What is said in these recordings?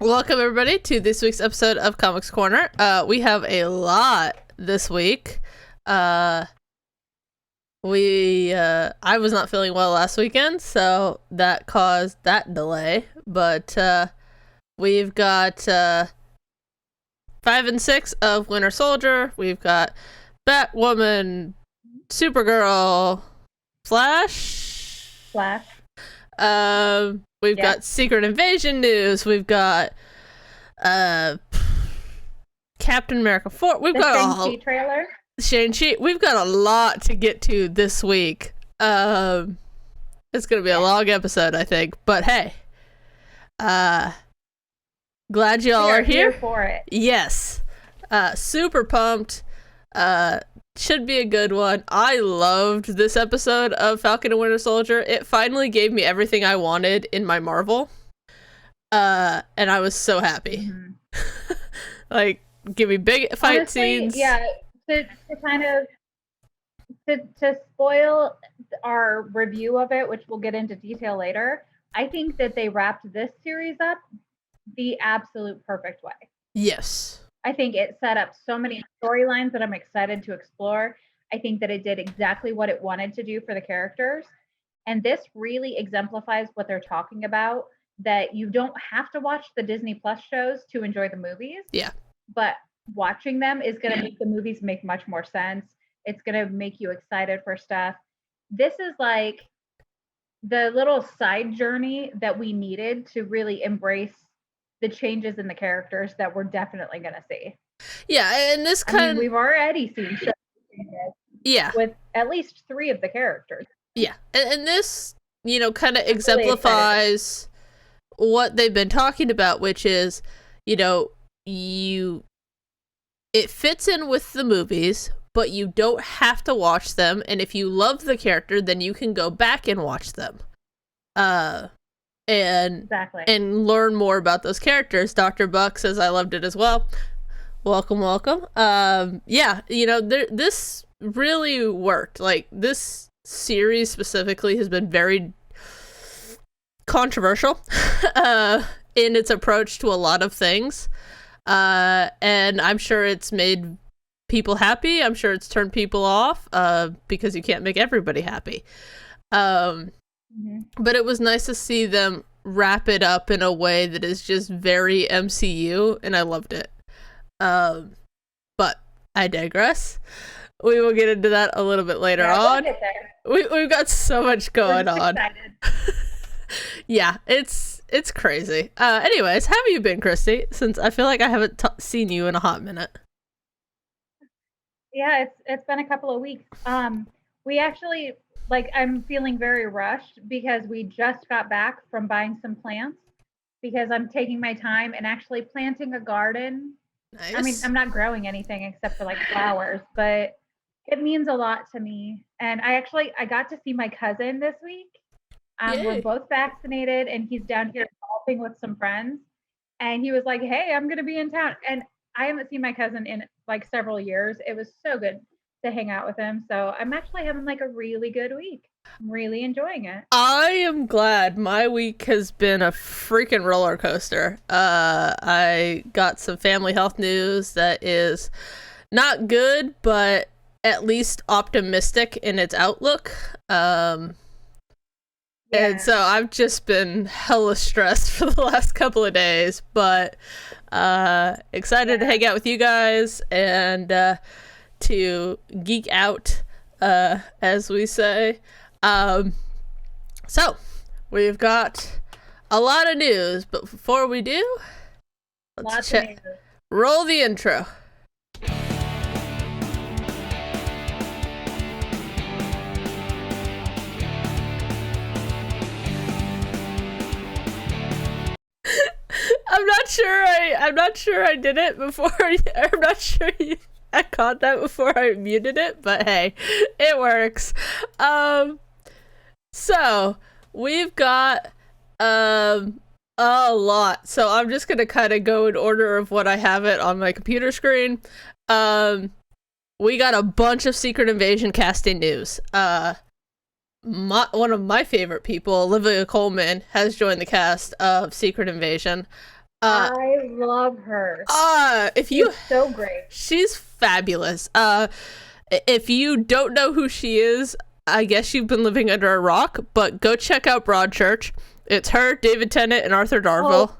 Welcome everybody to this week's episode of Comics Corner. We have a lot this week. I was not feeling well last weekend, so that caused that delay. But we've got 5 and 6 of Winter Soldier. We've got Batwoman, Supergirl, Flash. We've got Secret Invasion news. We've got Captain America 4. We've got Shang-Chi trailer. Shang-Chi. We've got a lot to get to this week. It's gonna be a long episode, I think. But hey, glad y'all are here for it. Yes, super pumped. Should be a good one. I loved this episode of Falcon and Winter Soldier. It finally gave me everything I wanted in my Marvel. And I was so happy. Mm-hmm. Like, give me big fight scenes. Yeah, to kind of to spoil our review of it, which we'll get into detail later, I think that they wrapped this series up the absolute perfect way. Yes. I think it set up so many storylines that I'm excited to explore. I think that it did exactly what it wanted to do for the characters. And this really exemplifies what they're talking about, that you don't have to watch the Disney Plus shows to enjoy the movies. Yeah. But watching them is going to make the movies make much more sense. It's going to make you excited for stuff. This is like the little side journey that we needed to really embrace the changes in the characters that we're definitely going to see. Yeah, and this we've already seen changes. Yeah. With at least 3 of the characters. Yeah, and this, kind of exemplifies what they've been talking about, which is, it fits in with the movies, but you don't have to watch them, and if you love the character, then you can go back and watch them. And learn more about those characters. Dr. Buck says I loved it as well. Welcome. This really worked. Like, this series specifically has been very controversial in its approach to a lot of things. And I'm sure it's made people happy. I'm sure it's turned people off because you can't make everybody happy. But it was nice to see them wrap it up in a way that is just very MCU, and I loved it. But I digress. We will get into that a little bit later on. We'll get there. We've got so much going on. Excited. Yeah, it's crazy. Anyways, how have you been, Christy? Since I feel like I haven't seen you in a hot minute. Yeah, it's been a couple of weeks. We actually, I'm feeling very rushed because we just got back from buying some plants because I'm taking my time and actually planting a garden. Nice. I mean, I'm not growing anything except for flowers, but it means a lot to me. And I got to see my cousin this week. We're both vaccinated and he's down here golfing with some friends. And he was like, hey, I'm going to be in town. And I haven't seen my cousin in several years. It was so good to hang out with him. So I'm actually having a really good week. I'm really enjoying it. I am glad. My week has been a freaking roller coaster. I got some family health news that is not good, but at least optimistic in its outlook. And so I've just been hella stressed for the last couple of days, but excited to hang out with you guys and to geek out, as we say. So we've got a lot of news, but before we do, let's roll the intro. I'm not sure I did it before. I'm not sure I caught that before I muted it, but hey, it works. So we've got a lot. So I'm just gonna kind of go in order of what I have it on my computer screen. We got a bunch of Secret Invasion casting news. One of my favorite people, Olivia Colman, has joined the cast of Secret Invasion. I love her. If you, She's so great. she's fabulous. If you don't know who she is, I guess you've been living under a rock, but go check out Broadchurch. It's her, David Tennant, and Arthur Darvill.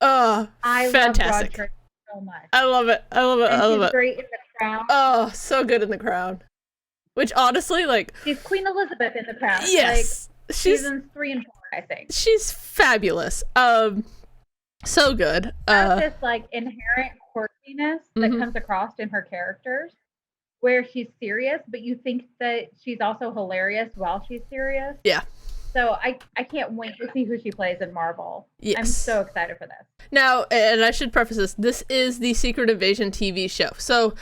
I fantastic. love Broadchurch so much. I love it. I love it. And I love she's it. great in The Crown. Oh, so good in The Crown. Which honestly, like, She's Queen Elizabeth in The Crown. yes, like, she's seasons 3 and 4, I think. she's fabulous. So good. Has this like inherent quirkiness that Mhm. comes across in her characters, where she's serious, but you think that she's also hilarious while she's serious. Yeah. So I can't wait to see who she plays in Marvel. Yes. I'm so excited for this. Now, and I should preface this, this is the Secret Invasion TV show. So,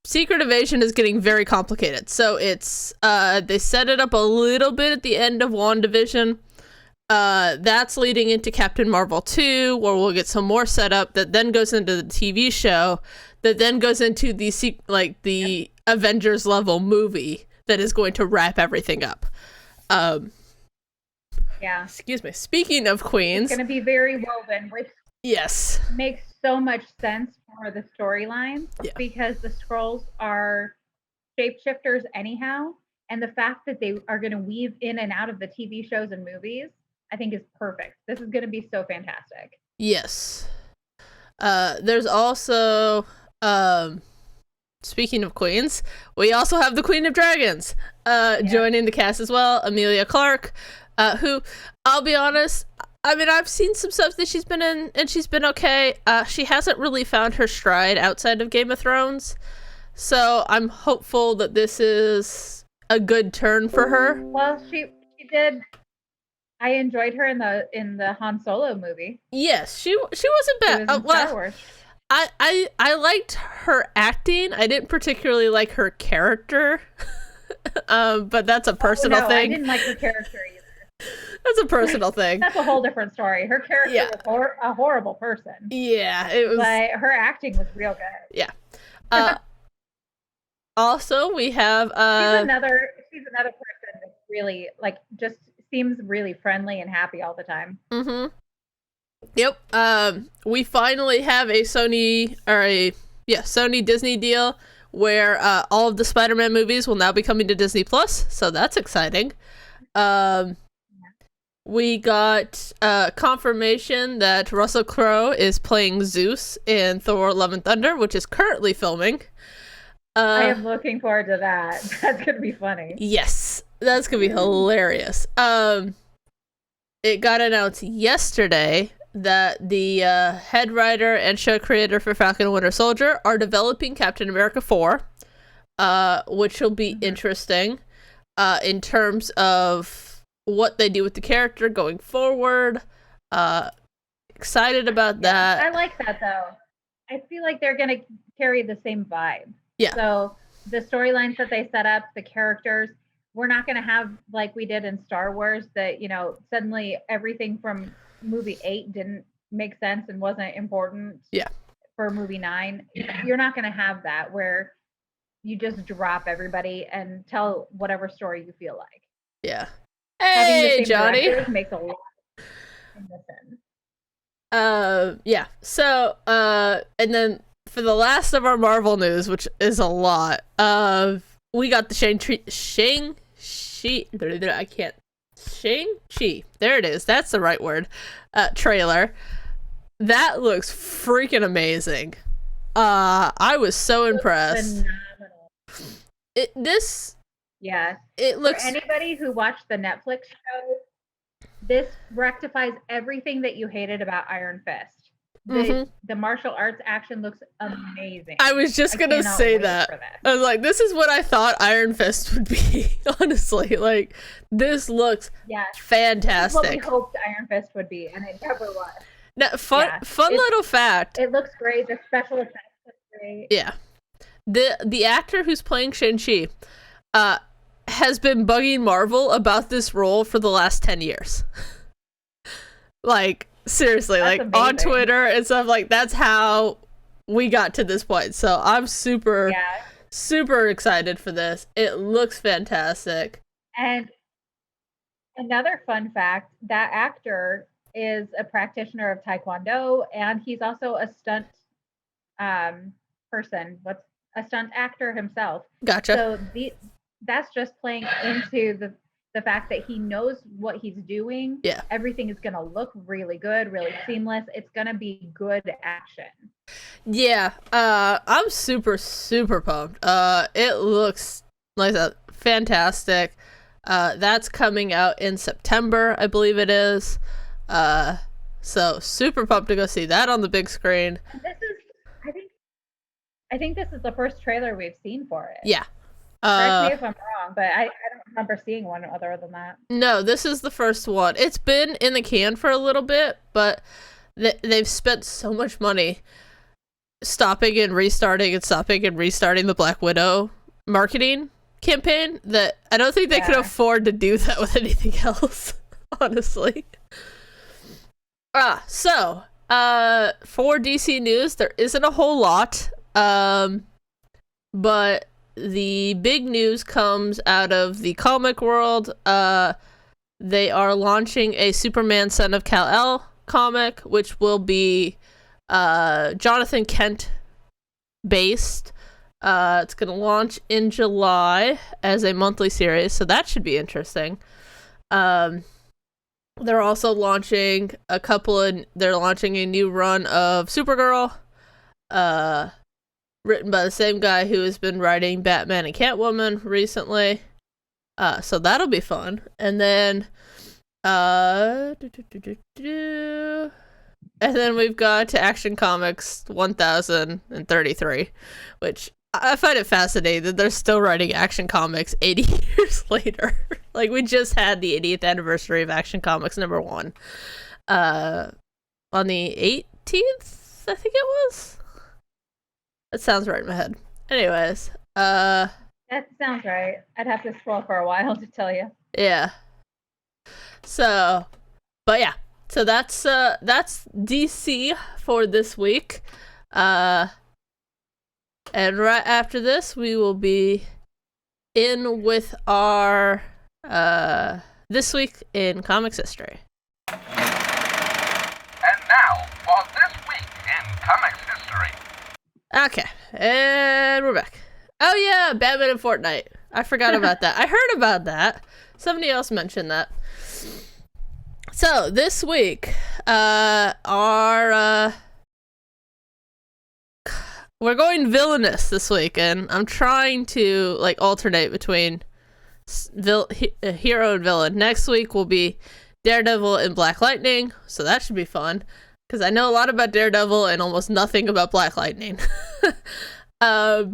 Secret Invasion is getting very complicated. So it's, they set it up a little bit at the end of WandaVision. That's leading into Captain Marvel 2, where we'll get some more setup that then goes into the TV show, that then goes into the Avengers level movie that is going to wrap everything up. Yeah. Excuse me. Speaking of queens. It's going to be very woven, which yes. makes so much sense for the storyline, because the Skrulls are shapeshifters anyhow, and the fact that they are going to weave in and out of the TV shows and movies, I think is perfect. This is going to be so fantastic. Yes. There's also, speaking of queens, we also have the Queen of Dragons joining the cast as well, Emilia Clarke, who, I'll be honest, I mean, I've seen some stuff that she's been in, and she's been okay. She hasn't really found her stride outside of Game of Thrones, so I'm hopeful that this is a good turn for her. Well, she did. I enjoyed her in the Han Solo movie. Yes, she wasn't bad. She was in Star Wars. I liked her acting. I didn't particularly like her character, but that's a personal thing. I didn't like her character either. That's a personal thing. That's a whole different story. Her character was a horrible person. Yeah, it was. But her acting was real good. Yeah. Also, we have she's another person that's really like just seems really friendly and happy all the time. Mm-hmm. Yep. We finally have a Sony Disney deal where all of the Spider-Man movies will now be coming to Disney Plus, so that's exciting. We got confirmation that Russell Crowe is playing Zeus in Thor: Love and Thunder, which is currently filming. I am looking forward to that. That's gonna be funny. Yes, that's gonna be hilarious. It got announced yesterday that the head writer and show creator for Falcon and Winter Soldier are developing Captain America 4, which will be interesting in terms of what they do with the character going forward. Excited about that. I like that though. I feel like they're gonna carry the same vibe. Yeah. So the storylines that they set up, the characters, we're not gonna have like we did in Star Wars that, suddenly everything from movie 8 didn't make sense and wasn't important. Yeah. For movie 9. You're not gonna have that where you just drop everybody and tell whatever story you feel like. Yeah. Hey, Johnny. Makes a lot in this end. Yeah. So, and then for the last of our Marvel news, which is a lot, we got the Shang-Chi. There it is. That's the right word. Trailer. That looks freaking amazing. I was so impressed. Phenomenal. Yeah. It looks. For anybody who watched the Netflix show, this rectifies everything that you hated about Iron Fist. The martial arts action looks amazing. I was just gonna say that. I was like, this is what I thought Iron Fist would be. Honestly, like this looks fantastic. This is what we hoped Iron Fist would be, and it never was. Now, fun little fact. It looks great. The special effects look great. Yeah, the actor who's playing Shang-Chi, has been bugging Marvel about this role for the last 10 years. Like, seriously, that's like amazing. On Twitter and stuff, like that's how we got to this point. So I'm super excited for this. It looks fantastic. And another fun fact, that actor is a practitioner of Taekwondo, and he's also a stunt person. What's a stunt actor himself. Gotcha. So that's just playing into the fact that he knows what he's doing. Yeah. Everything is going to look really good, really seamless. It's going to be good action. Yeah. I'm super, super pumped. It looks like that fantastic. That's coming out in September, I believe it is. So super pumped to go see that on the big screen. This is, I think this is the first trailer we've seen for it. Yeah. Correct me if I'm wrong, but I don't remember seeing one other than that. No, this is the first one. It's been in the can for a little bit, but they've spent so much money stopping and restarting the Black Widow marketing campaign that I don't think they could afford to do that with anything else, honestly. So, for DC news, there isn't a whole lot, but the big news comes out of the comic world. They are launching a Superman Son of Kal-El comic, which will be Jonathan Kent based. It's going to launch in July as a monthly series, so that should be interesting. They're also launching they're launching a new run of Supergirl, written by the same guy who has been writing Batman and Catwoman recently. So that'll be fun. And then and then we've got Action Comics 1033, which I find it fascinating that they're still writing Action Comics 80 years later. Like, we just had the 80th anniversary of Action Comics #1 on the 18th, I think it was. That sounds right in my head. Anyways, that sounds right. I'd have to scroll for a while to tell you. Yeah. So, but yeah. So that's DC for this week. And right after this, we will be in with our This Week in Comics History. And now, for This Week in Comics History. Okay, and we're back. Oh yeah, Batman and Fortnite. I forgot about that. I heard about that. Somebody else mentioned that. So, this week, we're going villainous this week, and I'm trying to, alternate between hero and villain. Next week will be Daredevil and Black Lightning, so that should be fun, because I know a lot about Daredevil and almost nothing about Black Lightning. But,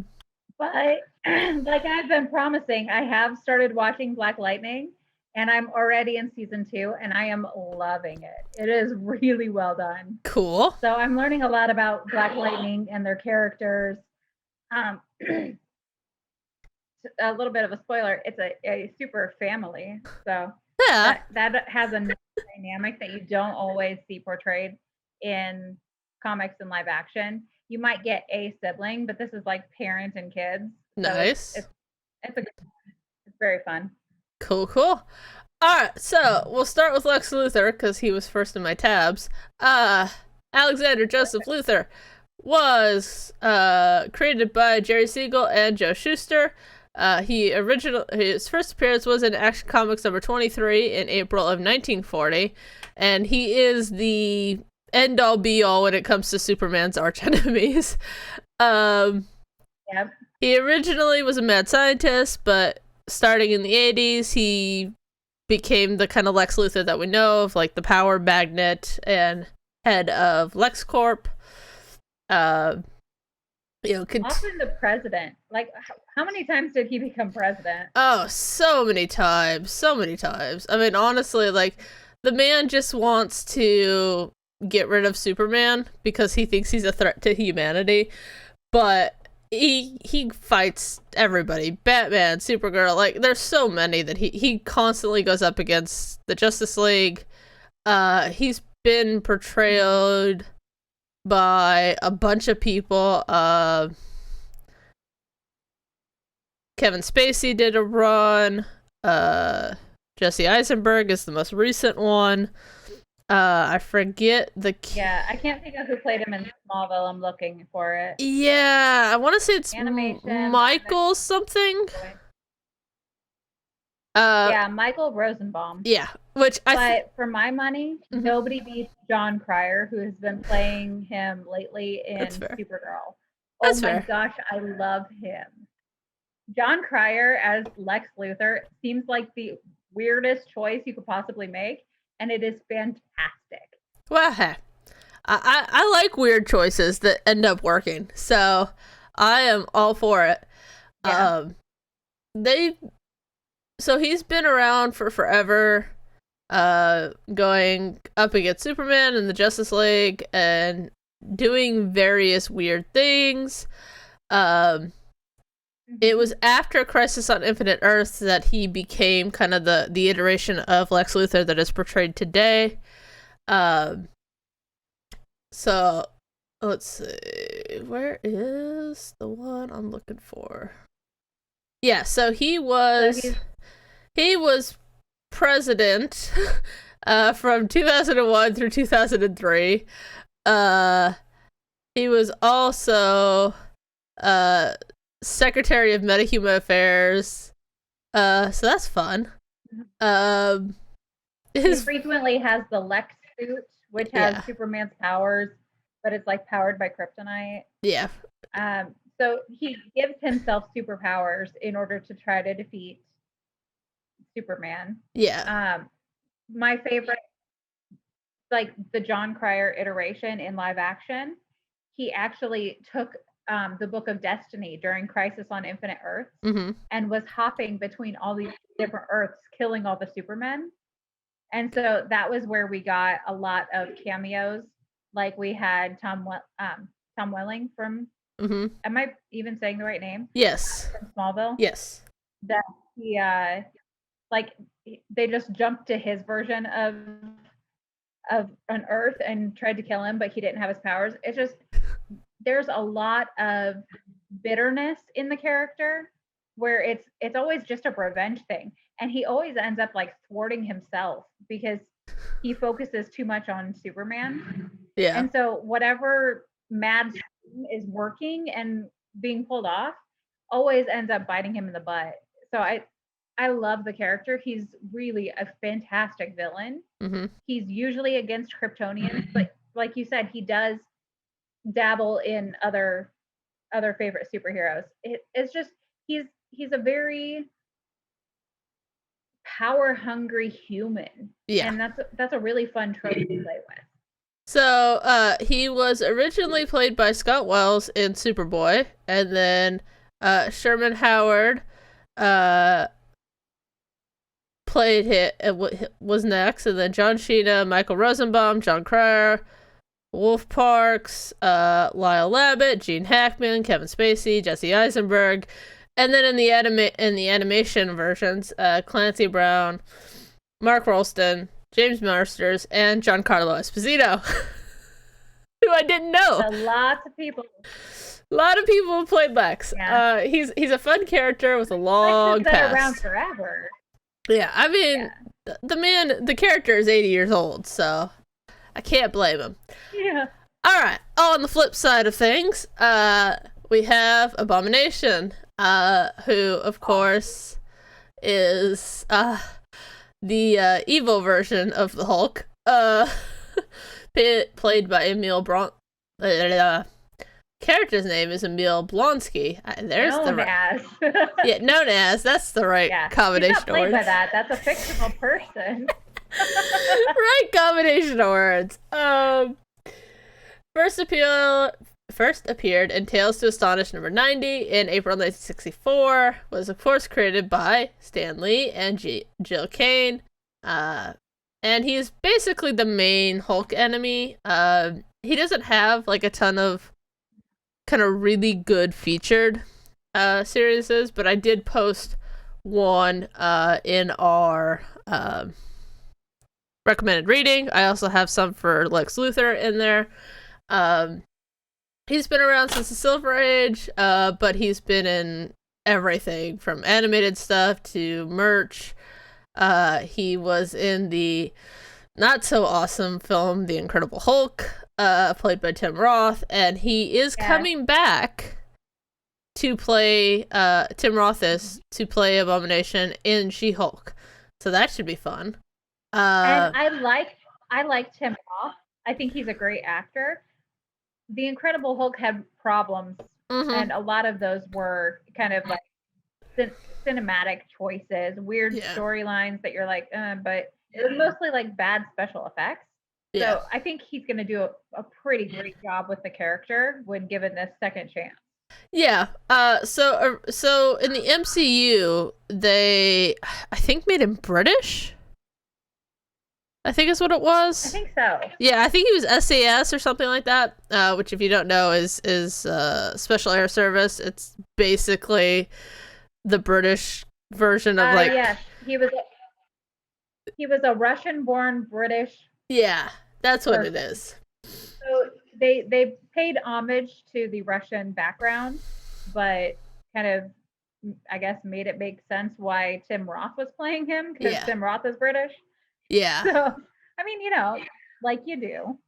like I've been promising, I have started watching Black Lightning, and I'm already in season 2, and I am loving it. It is really well done. Cool. So I'm learning a lot about Black Lightning and their characters. A little bit of a spoiler, it's a super family. So yeah, that has a dynamic that you don't always see portrayed in comics and live action. You might get a sibling, but this is like parents and kids. Nice. So it's very fun. Cool. Alright, so we'll start with Lex Luthor, because he was first in my tabs. Alexander Joseph Luthor was created by Jerry Siegel and Joe Shuster. His first appearance was in Action Comics #23 in April of 1940, and he is the end-all be-all when it comes to Superman's arch-enemies. Yep. He originally was a mad scientist, but starting in the 80s, he became the kind of Lex Luthor that we know of, like the power magnet and head of LexCorp. Often the president. Like, how many times did he become president? Oh, so many times. I mean, honestly, the man just wants to get rid of Superman because he thinks he's a threat to humanity, but he fights everybody. Batman, Supergirl, there's so many that he constantly goes up against the Justice League. He's been portrayed by a bunch of people. Kevin Spacey did a run. Jesse Eisenberg is the most recent one. I forget the Yeah, I can't think of who played him in Smallville. I'm looking for it. Yeah, I want to say it's Animation. Michael something. Yeah, Michael Rosenbaum. Yeah, which But for my money, nobody beats John Cryer, who has been playing him lately in Supergirl. Oh my gosh, I love him. John Cryer as Lex Luthor seems like the weirdest choice you could possibly make, and it is fantastic. Well, hey, I like weird choices that end up working, so I am all for it. Yeah. So he's been around for forever, going up against Superman and the Justice League and doing various weird things. It was after Crisis on Infinite Earths that he became kind of the iteration of Lex Luthor that is portrayed today. So let's see, where is the one I'm looking for? Yeah, so he was president from 2001 through 2003. He was also Secretary of Metahuman Affairs. So that's fun. He frequently has the Lex suit, which has Superman's powers, but it's like powered by kryptonite. Yeah. So he gives himself superpowers in order to try to defeat Superman. Yeah. My favorite, like the John Cryer iteration in live action, he actually took the Book of Destiny during Crisis on Infinite Earths and was hopping between all these different Earths, killing all the Supermen. And so that was where we got a lot of cameos. Like we had Tom Welling from. Am I even saying the right name? Yes. From Smallville. Yes. That he like they just jumped to his version of an Earth and tried to kill him, but he didn't have his powers. It's just there's a lot of bitterness in the character where it's always just a revenge thing, and he always ends up like thwarting himself because he focuses too much on Superman. Yeah. And so whatever mad is working and being pulled off always ends up biting him in the butt. So I love the character. He's really a fantastic villain. He's usually against Kryptonians, but like you said, he does dabble in other favorite superheroes. It's just he's a very power hungry human. Yeah. And that's a really fun trope to play with. So he was originally played by Scott Wells in Superboy, and then Sherman Howard played was next, and then John Cena, Michael Rosenbaum, John Cryer, Wolf Parks, Lyle Labette, Gene Hackman, Kevin Spacey, Jesse Eisenberg, and then in the animation versions, Clancy Brown, Mark Rolston, James Marsters, and Giancarlo Esposito, who I didn't know. A lot of people have played Lex. Yeah. He's a fun character with a long past. Been around forever. Yeah, I mean, the character is 80 years old, so I can't blame him. Yeah. All right. On the flip side of things, we have Abomination, who, of course, is the evil version of the Hulk, played by Emil character's name is Emil Blonsky. Known as. That's the right combination of words. By that. That's a fictional person. Right combination of words. First appeared in Tales to Astonish number 90 in April 1964. Was of course created by Stan Lee and Jill Kane. And he's basically the main Hulk enemy. He doesn't have like a ton of kind of really good featured series, but I did post one in our recommended reading. I also have some for Lex Luthor in there. He's been around since the Silver Age, but he's been in everything from animated stuff to merch. He was in the not so awesome film, The Incredible Hulk, played by Tim Roth, and he is coming back to play, Tim Roth is to play Abomination in She-Hulk. So that should be fun. And I like Tim Roth. I think he's a great actor. The Incredible Hulk had problems, and a lot of those were kind of like cinematic choices, weird storylines that you're like, but it was mostly like bad special effects. So I think he's going to do a pretty great job with the character when given this second chance. Yeah. So in the MCU, they, I think, made him British. I think is what it was. I think so. Yeah, I think he was SAS or something like that. Which, if you don't know, is Special Air Service. It's basically the British version of like. Yes, he was a Russian-born British. Yeah, that's what person. it is. So they paid homage to the Russian background, but kind of, I guess, made it make sense why Tim Roth was playing him, because Tim Roth is British. Yeah. So, I mean, like you do.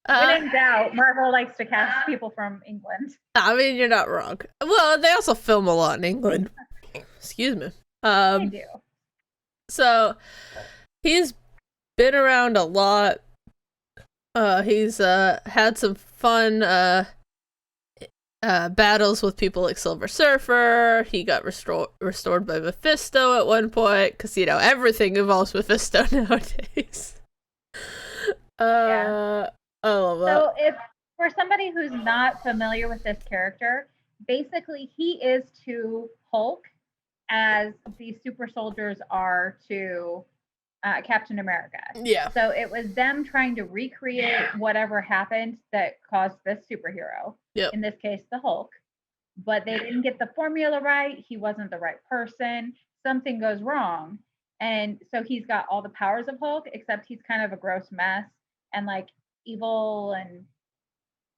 When in doubt, Marvel likes to cast people from England. I mean, you're not wrong. Well, they also film a lot in England. Excuse me. They do. So, he's been around a lot. He's had some fun battles with people like Silver Surfer. He got restored by Mephisto at one point, because everything involves Mephisto nowadays. I love that. So if for somebody who's not familiar with this character, basically he is to Hulk as the super soldiers are to Captain America. Yeah. So it was them trying to recreate whatever happened that caused this superhero. Yep. In this case, the Hulk. But they didn't get the formula right. He wasn't the right person. Something goes wrong. And so he's got all the powers of Hulk, except he's kind of a gross mess and like evil,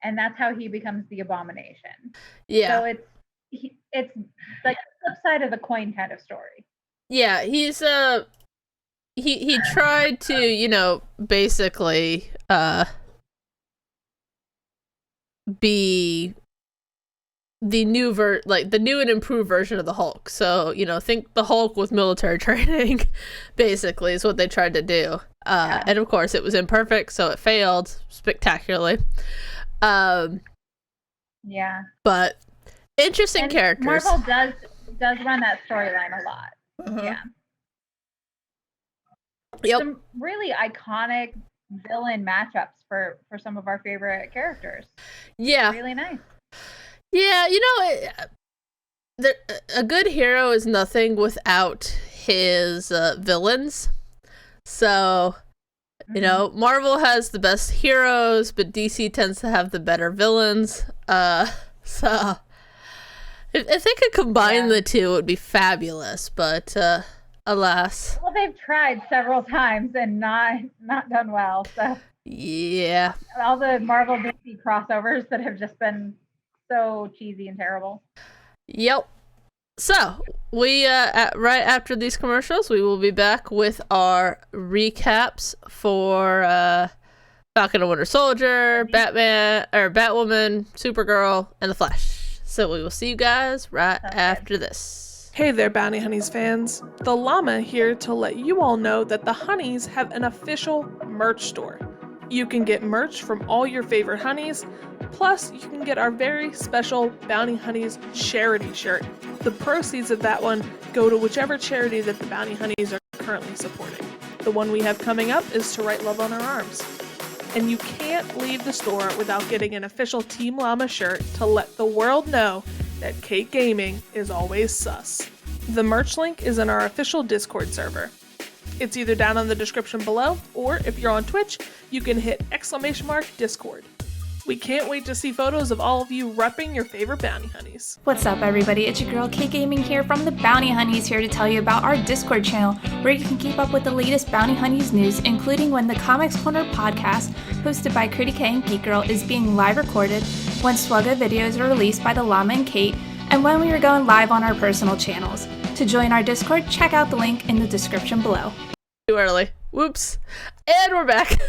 and that's how he becomes the Abomination. Yeah. So it's like the flip side of the coin kind of story. Yeah, he's he tried to, basically be the new the new and improved version of the Hulk. So, think the Hulk with military training, basically, is what they tried to do. And of course it was imperfect, so it failed spectacularly. Yeah. But interesting characters. Marvel does run that storyline a lot. Yeah. Yep. Some really iconic villain matchups for some of our favorite characters. Yeah. Really nice. Yeah, a good hero is nothing without his villains. So, Marvel has the best heroes, but DC tends to have the better villains. So if they could combine the two, it would be fabulous. But alas. Well, they've tried several times and not done well. So yeah, all the Marvel DC crossovers that have just been so cheesy and terrible. Yep. So we right after these commercials, we will be back with our recaps for Falcon and Winter Soldier, Batman or Batwoman, Supergirl, and The Flash. So we will see you guys right after this. Hey there, Bounty Honeys fans. The Llama here to let you all know that the Honeys have an official merch store. You can get merch from all your favorite honeys, plus you can get our very special Bounty Honeys charity shirt. The proceeds of that one go to whichever charity that the Bounty Honeys are currently supporting. The one we have coming up is To Write Love on Our Arms. And you can't leave the store without getting an official Team Llama shirt to let the world know that Kate Gaming is always sus. The merch link is in our official Discord server. It's either down in the description below, or if you're on Twitch, you can hit !Discord. We can't wait to see photos of all of you repping your favorite Bounty Honeys. What's up, everybody? It's your girl Kate Gaming here from the Bounty Honeys, here to tell you about our Discord channel, where you can keep up with the latest Bounty Honeys news, including when the Comics Corner podcast, hosted by Critty K and Geek Girl, is being live recorded, when Swugga videos are released by the Llama and Kate, and when we are going live on our personal channels. To join our Discord, check out the link in the description below. Too early. Whoops. And we're back.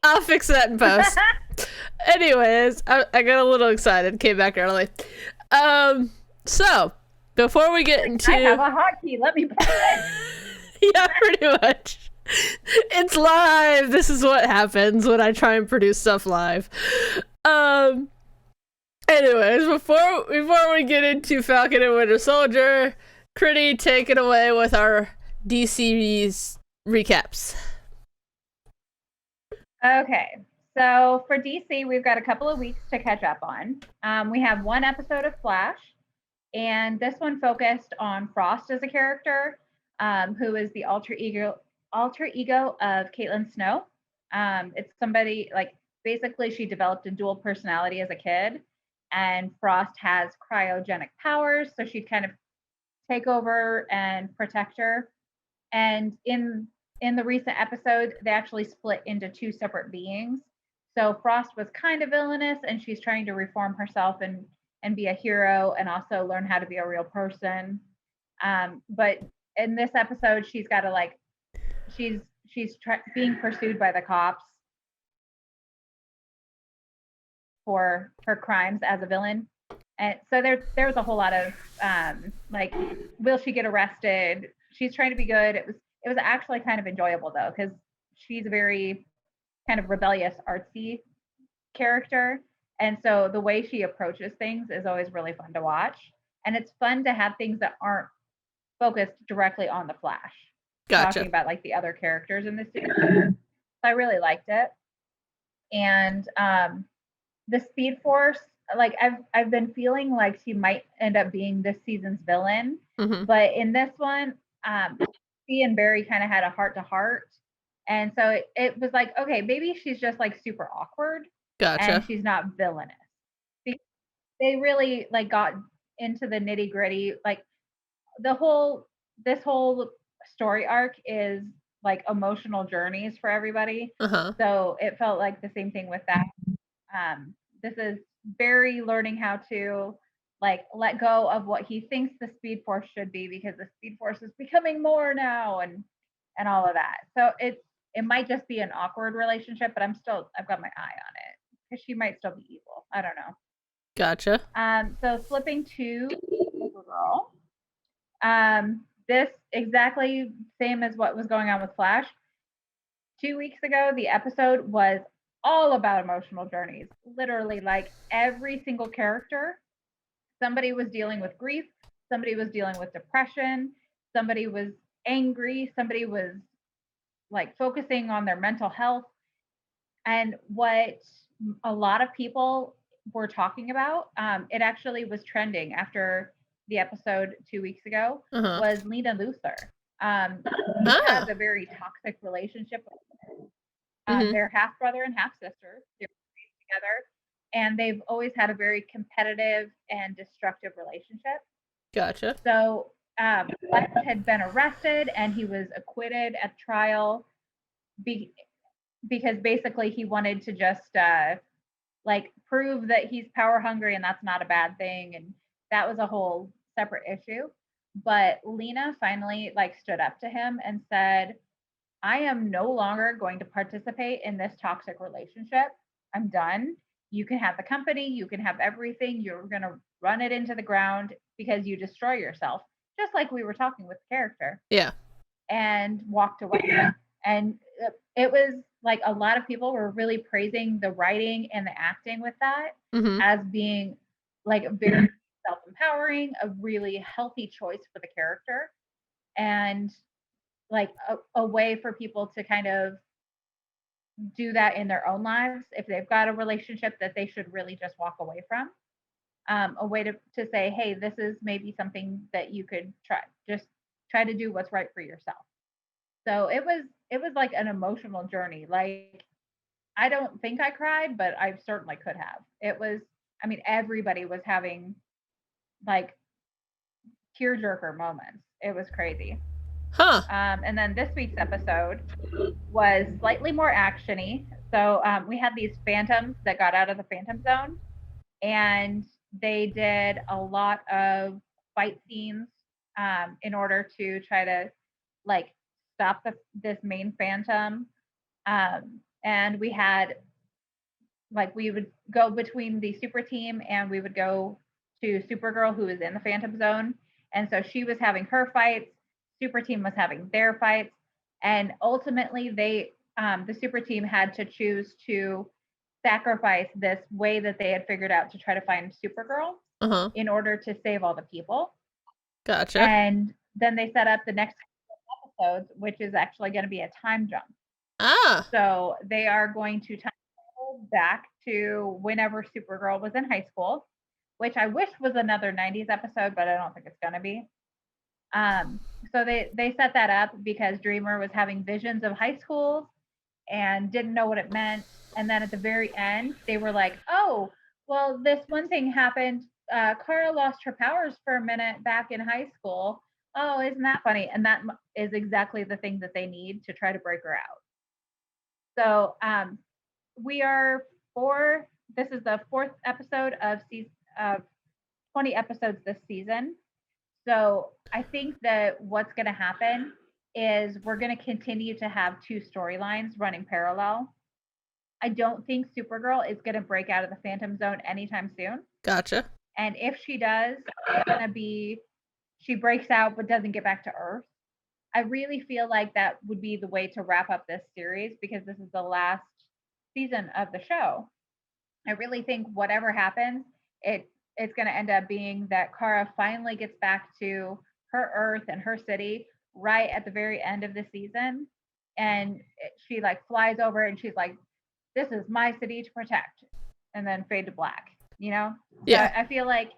I'll fix that in post. Anyways, I got a little excited. Came back early. So before we get into, I have a hotkey. Let me press it. yeah, pretty much. It's live. This is what happens when I try and produce stuff live. Anyways, before we get into Falcon and Winter Soldier, Critty, take it away with our DC's recaps. Okay, so for DC, we've got a couple of weeks to catch up on. We have one episode of Flash, and this one focused on Frost as a character, who is the alter ego of Caitlin Snow. It's somebody, like, basically she developed a dual personality as a kid, and Frost has cryogenic powers, so she'd kind of take over and protect her. And in the recent episode, they actually split into two separate beings. So Frost was kind of villainous, and she's trying to reform herself and be a hero, and also learn how to be a real person. But in this episode, she's got to, like, she's being pursued by the cops for her crimes as a villain. And so there was a whole lot of like, will she get arrested? She's trying to be good. It was actually kind of enjoyable, though, because she's a very kind of rebellious, artsy character. And so the way she approaches things is always really fun to watch. And it's fun to have things that aren't focused directly on the Flash. Gotcha. Talking about, like, the other characters in the series. So I really liked it. And the Speed Force, like, I've been feeling like she might end up being this season's villain. Mm-hmm. But in this one, she and Barry kind of had a heart-to-heart. And so it was like, okay, maybe she's just, like, super awkward. Gotcha. And she's not villainous. They really, like, got into the nitty-gritty. Like, this whole story arc is, like, emotional journeys for everybody. Uh-huh. So it felt like the same thing with that. This is Barry learning how to, like, let go of what he thinks the Speed Force should be, because the Speed Force is becoming more now, and all of that. So it might just be an awkward relationship, but I've got my eye on it, because she might still be evil. I don't know. Gotcha. So flipping to Supergirl. This exactly same as what was going on with Flash. 2 weeks ago, the episode was all about emotional journeys. Literally, like, every single character, somebody was dealing with grief, somebody was dealing with depression, somebody was angry, somebody was, like, focusing on their mental health. And what a lot of people were talking about, it actually was trending after the episode 2 weeks ago, Uh-huh. was Lena Luthor. She has a very toxic relationship with her. Mhm. They're half brother and half sister. They're raised together, and they've always had a very competitive and destructive relationship. Gotcha. So Lex had been arrested, and he was acquitted at trial because basically he wanted to just like, prove that he's power hungry, and that's not a bad thing, and that was a whole separate issue. But Lena finally, like, stood up to him and said, I am no longer going to participate in this toxic relationship. I'm done. You can have the company, you can have everything. You're going to run it into the ground because you destroy yourself, just like we were talking with the character. Yeah. And walked away. And it was like, a lot of people were really praising the writing and the acting with that, Mm-hmm. as being, like, very self-empowering, a really healthy choice for the character, and, like, a way for people to kind of do that in their own lives if they've got a relationship that they should really just walk away from. A way to say, hey, this is maybe something that you could try to do what's right for yourself. So it was like an emotional journey. Like, I don't think I cried, but I certainly could have. It was, I mean, everybody was having, like, tearjerker moments. It was crazy. Huh. And then this week's episode was slightly more actiony. So we had these phantoms that got out of the Phantom Zone, and they did a lot of fight scenes in order to try to like stop this main Phantom. And we had like we would go between the super team and we would go to Supergirl, who was in the Phantom Zone. And so she was having her fights, super team was having their fights, and ultimately they the super team had to choose to sacrifice this way that they had figured out to try to find Supergirl in order to save all the people. Gotcha. And then they set up the next episodes, which is actually going to be a time jump. So they are going to time travel back to whenever Supergirl was in high school, which I wish was another 90s episode, but I don't think it's going to be. So they set that up because Dreamer was having visions of high school and didn't know what it meant. And then at the very end, they were like, oh, well, this one thing happened. Kara lost her powers for a minute back in high school. Oh, isn't that funny? And that is exactly the thing that they need to try to break her out. So this is the 4th episode of 20 episodes this season. So I think that what's going to happen is we're going to continue to have 2 storylines running parallel. I don't think Supergirl is going to break out of the Phantom Zone anytime soon. Gotcha. And if she does, it's going to be she breaks out but doesn't get back to Earth. I really feel like that would be the way to wrap up this series because this is the last season of the show. I really think whatever happens, it's going to end up being that Kara finally gets back to her Earth and her city right at the very end of the season. And she like flies over and she's like, this is my city to protect. And then fade to black, you know? Yeah. So I feel like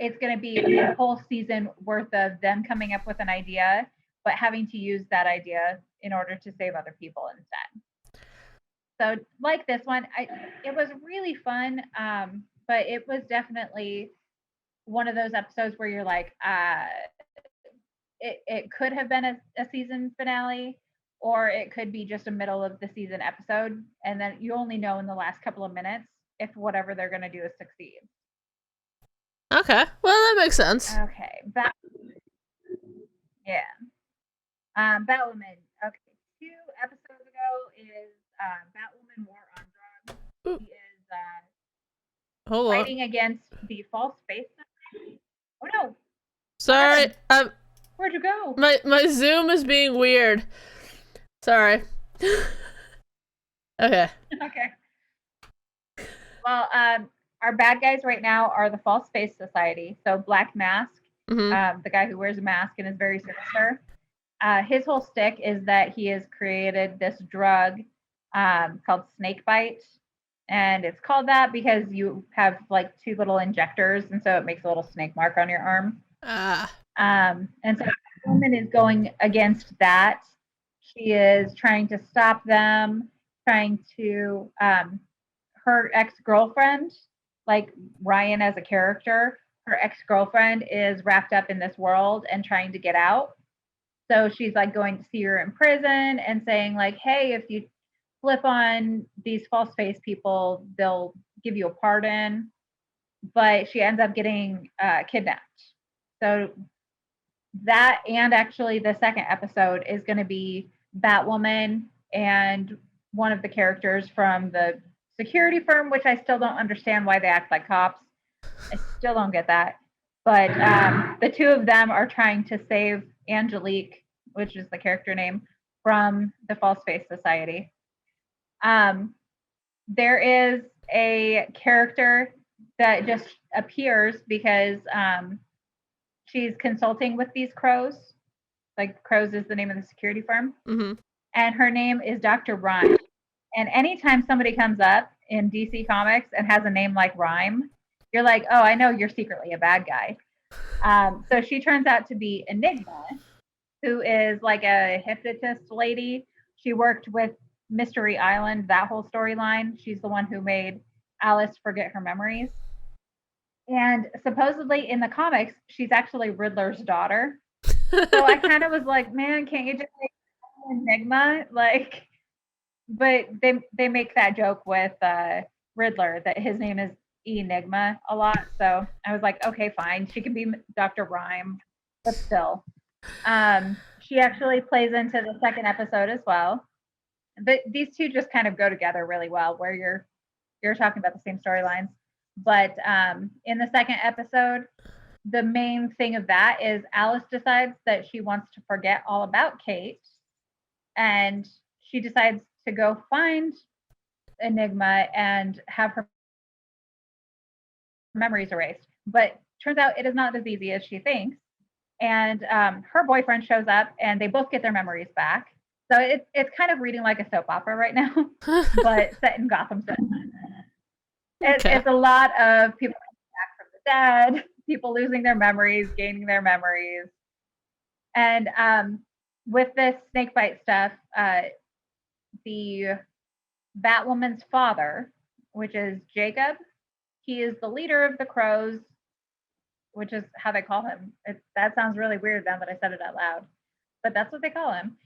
it's going to be a whole season worth of them coming up with an idea, but having to use that idea in order to save other people instead. So like this one, it was really fun, but it was definitely one of those episodes where you're like, it could have been a season finale, or it could be just a middle of the season episode, and then you only know in the last couple of minutes if whatever they're going to do is succeed. Okay, well that makes sense. Okay, Batwoman. Okay, 2 episodes ago is Batwoman War on Drugs. Ooh. She is fighting against the false face. Oh no! Sorry, where'd you go? My Zoom is being weird. Sorry. Okay. Okay. Well, our bad guys right now are the False Face Society. So Black Mask, the guy who wears a mask and is very sinister. His whole stick is that he has created this drug called Snakebite. And it's called that because you have like 2 little injectors, and so it makes a little snake mark on your arm. And so the woman is going against that. She is trying to stop them, trying to her ex-girlfriend, like Ryan as a character, her ex-girlfriend is wrapped up in this world and trying to get out. So she's like going to see her in prison and saying like, hey, if you flip on these false face people, they'll give you a pardon. But she ends up getting kidnapped. So that, and actually the second episode is going to be Batwoman and one of the characters from the security firm, which I still don't understand why they act like cops. I still don't get that. But the 2 of them are trying to save Angelique, which is the character name, from the False Face Society. There is a character that just appears because she's consulting with these crows. Like Crows is the name of the security firm. And her name is Dr. Rhyme. And anytime somebody comes up in DC Comics and has a name like Rhyme, you're like, oh, I know you're secretly a bad guy. So she turns out to be Enigma, who is like a hypnotist lady. She worked with Mystery Island, that whole storyline. She's the one who made Alice forget her memories. And supposedly in the comics, she's actually Riddler's daughter. So I kind of was like, man, can't you just make Enigma? Like, but they make that joke with Riddler that his name is Enigma a lot. So I was like, okay, fine. She can be Dr. Rhyme, but still. she actually plays into the second episode as well. But these two just kind of go together really well, where you're talking about the same storylines. But in the second episode, the main thing of that is Alice decides that she wants to forget all about Kate, and she decides to go find Enigma and have her memories erased. But turns out it is not as easy as she thinks. And her boyfriend shows up, and they both get their memories back. So it's kind of reading like a soap opera right now, but set in Gotham City. It's a lot of people coming back from the dead, people losing their memories, gaining their memories. And with this snakebite stuff, the Batwoman's father, which is Jacob, he is the leader of the Crows, which is how they call him. That sounds really weird now that I said it out loud, but that's what they call him.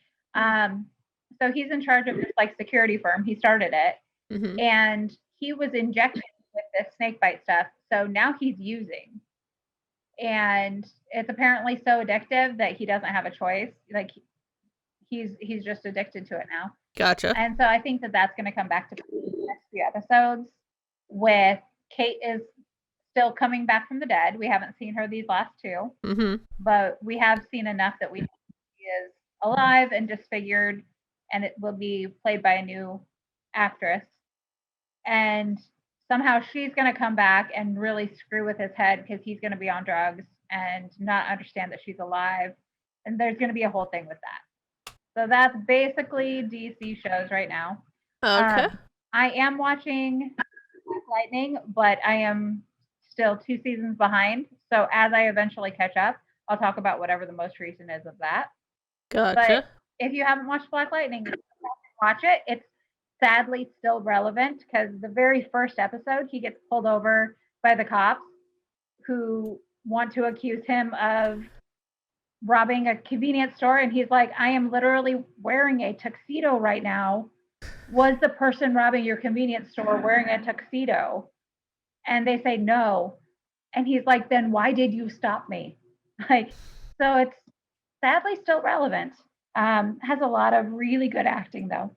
So he's in charge of this like security firm. He started it, and he was injected with this snakebite stuff. So now he's using, and it's apparently so addictive that he doesn't have a choice. Like he's just addicted to it now. Gotcha. And so I think that that's going to come back to the next few episodes. With Kate is still coming back from the dead. We haven't seen her these last two, but we have seen enough that we know she is alive and disfigured, and it will be played by a new actress. And somehow she's going to come back and really screw with his head because he's going to be on drugs and not understand that she's alive. And there's going to be a whole thing with that. So that's basically DC shows right now. Okay. I am watching Lightning, but I am still 2 seasons behind. So as I eventually catch up, I'll talk about whatever the most recent is of that. Gotcha. But if you haven't watched Black Lightning, watch it. It's sadly still relevant because the very first episode, he gets pulled over by the cops who want to accuse him of robbing a convenience store. And he's like, I am literally wearing a tuxedo right now. Was the person robbing your convenience store wearing a tuxedo? And they say no. And he's like, then why did you stop me? Like, so it's sadly still relevant. Has a lot of really good acting though.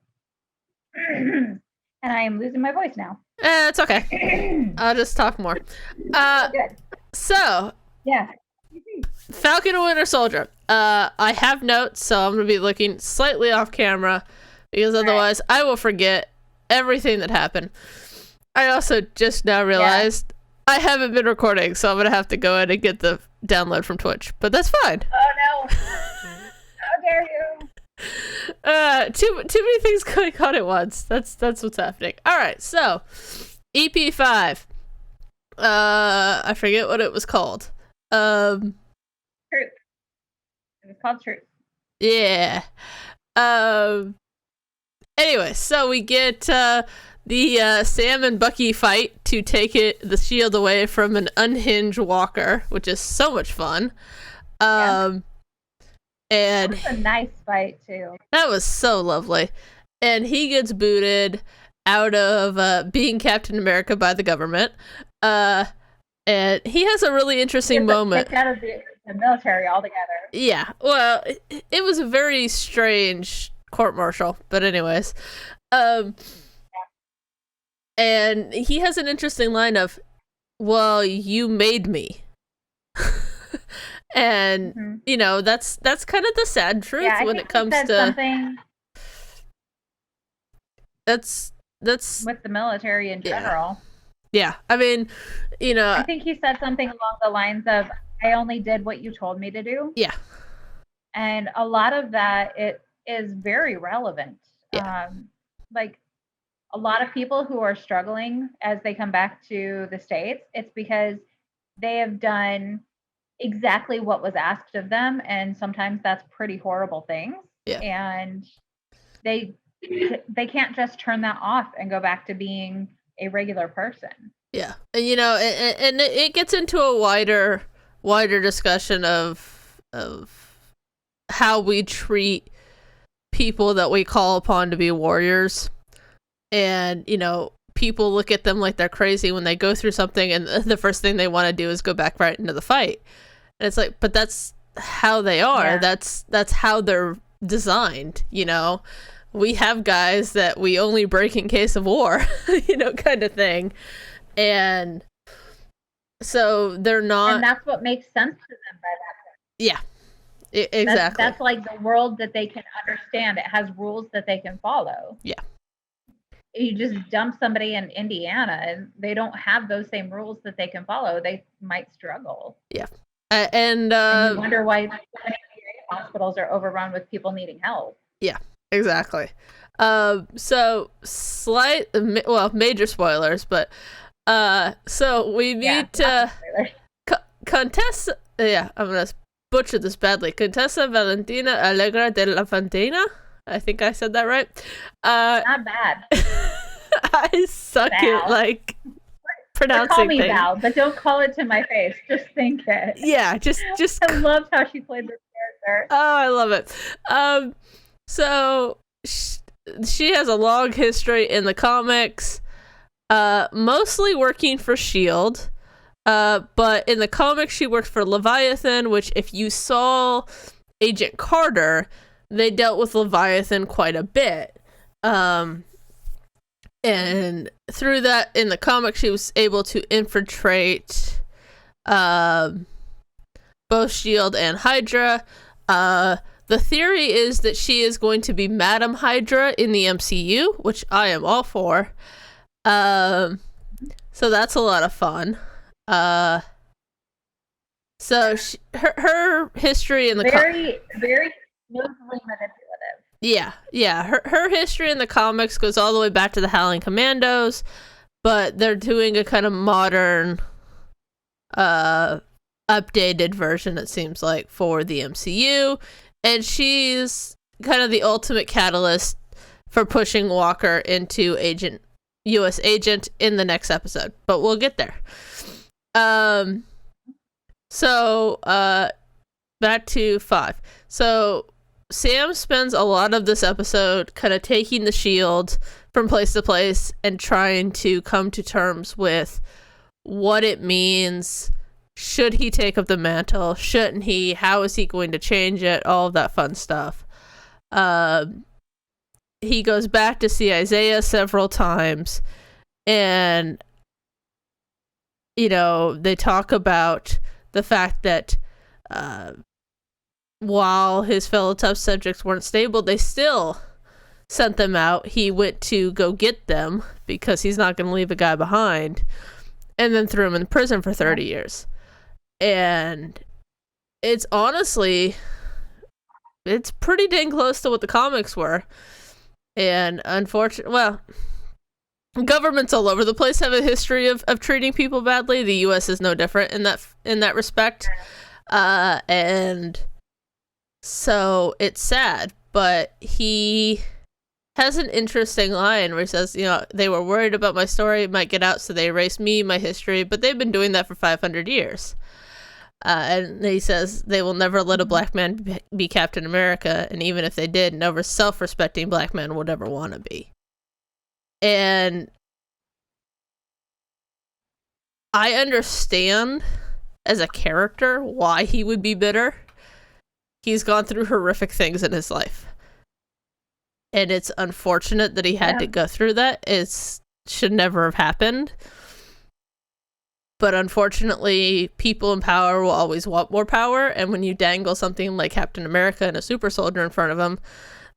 And I am losing my voice now. It's okay. I'll just talk more. Good. So, Yeah. Falcon and Winter Soldier. I have notes, so I'm going to be looking slightly off camera because otherwise I will forget everything that happened. I also just now realized I haven't been recording, so I'm going to have to go in and get the download from Twitch, but that's fine. Oh no. How dare you? Too many things going on at once. That's what's happening. All right, so EP5. I forget what it was called. Truth. It was called Truth. Yeah. Anyway, so we get the Sam and Bucky fight to take the shield away from an unhinged Walker, which is so much fun. And it's a nice fight too. That was so lovely. And he gets booted out of being Captain America by the government. And he has a really interesting moment. Kicked out of the military altogether. Yeah, well, it was a very strange court-martial, but anyways. And he has an interesting line of, well, you made me. And, you know, that's kind of the sad truth when it comes to... something that's with the military in general. Yeah, I mean, you know... I think he said something along the lines of, I only did what you told me to do. Yeah. And a lot of that, it is very relevant. Yeah. Like, a lot of people who are struggling as they come back to the States, it's because they have done exactly what was asked of them, and sometimes that's pretty horrible things. Yeah. And they can't just turn that off and go back to being a regular person. Yeah. And you know, and it gets into a wider discussion of how we treat people that we call upon to be warriors. And, you know, people look at them like they're crazy when they go through something and the first thing they want to do is go back right into the fight. And it's like, but that's how they are. Yeah. That's how they're designed, you know. We have guys that we only break in case of war, you know, kind of thing. And so they're not. And that's what makes sense to them by that point. Yeah, exactly. That's like the world that they can understand. It has rules that they can follow. Yeah. You just dump somebody in Indiana and they don't have those same rules that they can follow. They might struggle. Yeah. And you wonder why so many VA hospitals are overrun with people needing help. Yeah, exactly. So major spoilers, but so we meet Contessa. Yeah, I'm gonna butcher this badly. Contessa Valentina Allegra de la Fontaina. I think I said that right. Not bad. I suck Val. at like pronouncing call me things. Val, but don't call it to my face. Just think it. Yeah, just. I loved how she played this character. Oh, I love it. So she has a long history in the comics, mostly working for S.H.I.E.L.D., but in the comics she worked for Leviathan, which if you saw Agent Carter, they dealt with Leviathan quite a bit. And through that, in the comics, she was able to infiltrate both S.H.I.E.L.D. and Hydra. The theory is that she is going to be Madam Hydra in the MCU, which I am all for. So that's a lot of fun. So her history in the very smoothly manipulative. Yeah. Her history in the comics goes all the way back to the Howling Commandos, but they're doing a kind of modern, updated version, it seems like, for the MCU, and she's kind of the ultimate catalyst for pushing Walker into U.S. agent in the next episode, but we'll get there. So back to 5. So Sam spends a lot of this episode kind of taking the S.H.I.E.L.D. from place to place and trying to come to terms with what it means. Should he take up the mantle? Shouldn't he? How is he going to change it? All of that fun stuff. He goes back to see Isaiah several times, and you know, they talk about the fact that while his fellow tough subjects weren't stable, they still sent them out. He went to go get them because he's not going to leave a guy behind, and then threw him in prison for 30 years. And it's honestly, it's pretty dang close to what the comics were. And unfortunately, well, governments all over the place have a history of treating people badly. The U.S. is no different in that respect. And so it's sad, but he has an interesting line where he says, you know, they were worried about my story, it might get out, so they erased me, my history, but they've been doing that for 500 years. And he says they will never let a black man be Captain America, and even if they did, no self-respecting black man would ever want to be. And I understand as a character why he would be bitter. He's gone through horrific things in his life. And it's unfortunate that he had to go through that. It should never have happened. But unfortunately, people in power will always want more power. And when you dangle something like Captain America and a super soldier in front of them,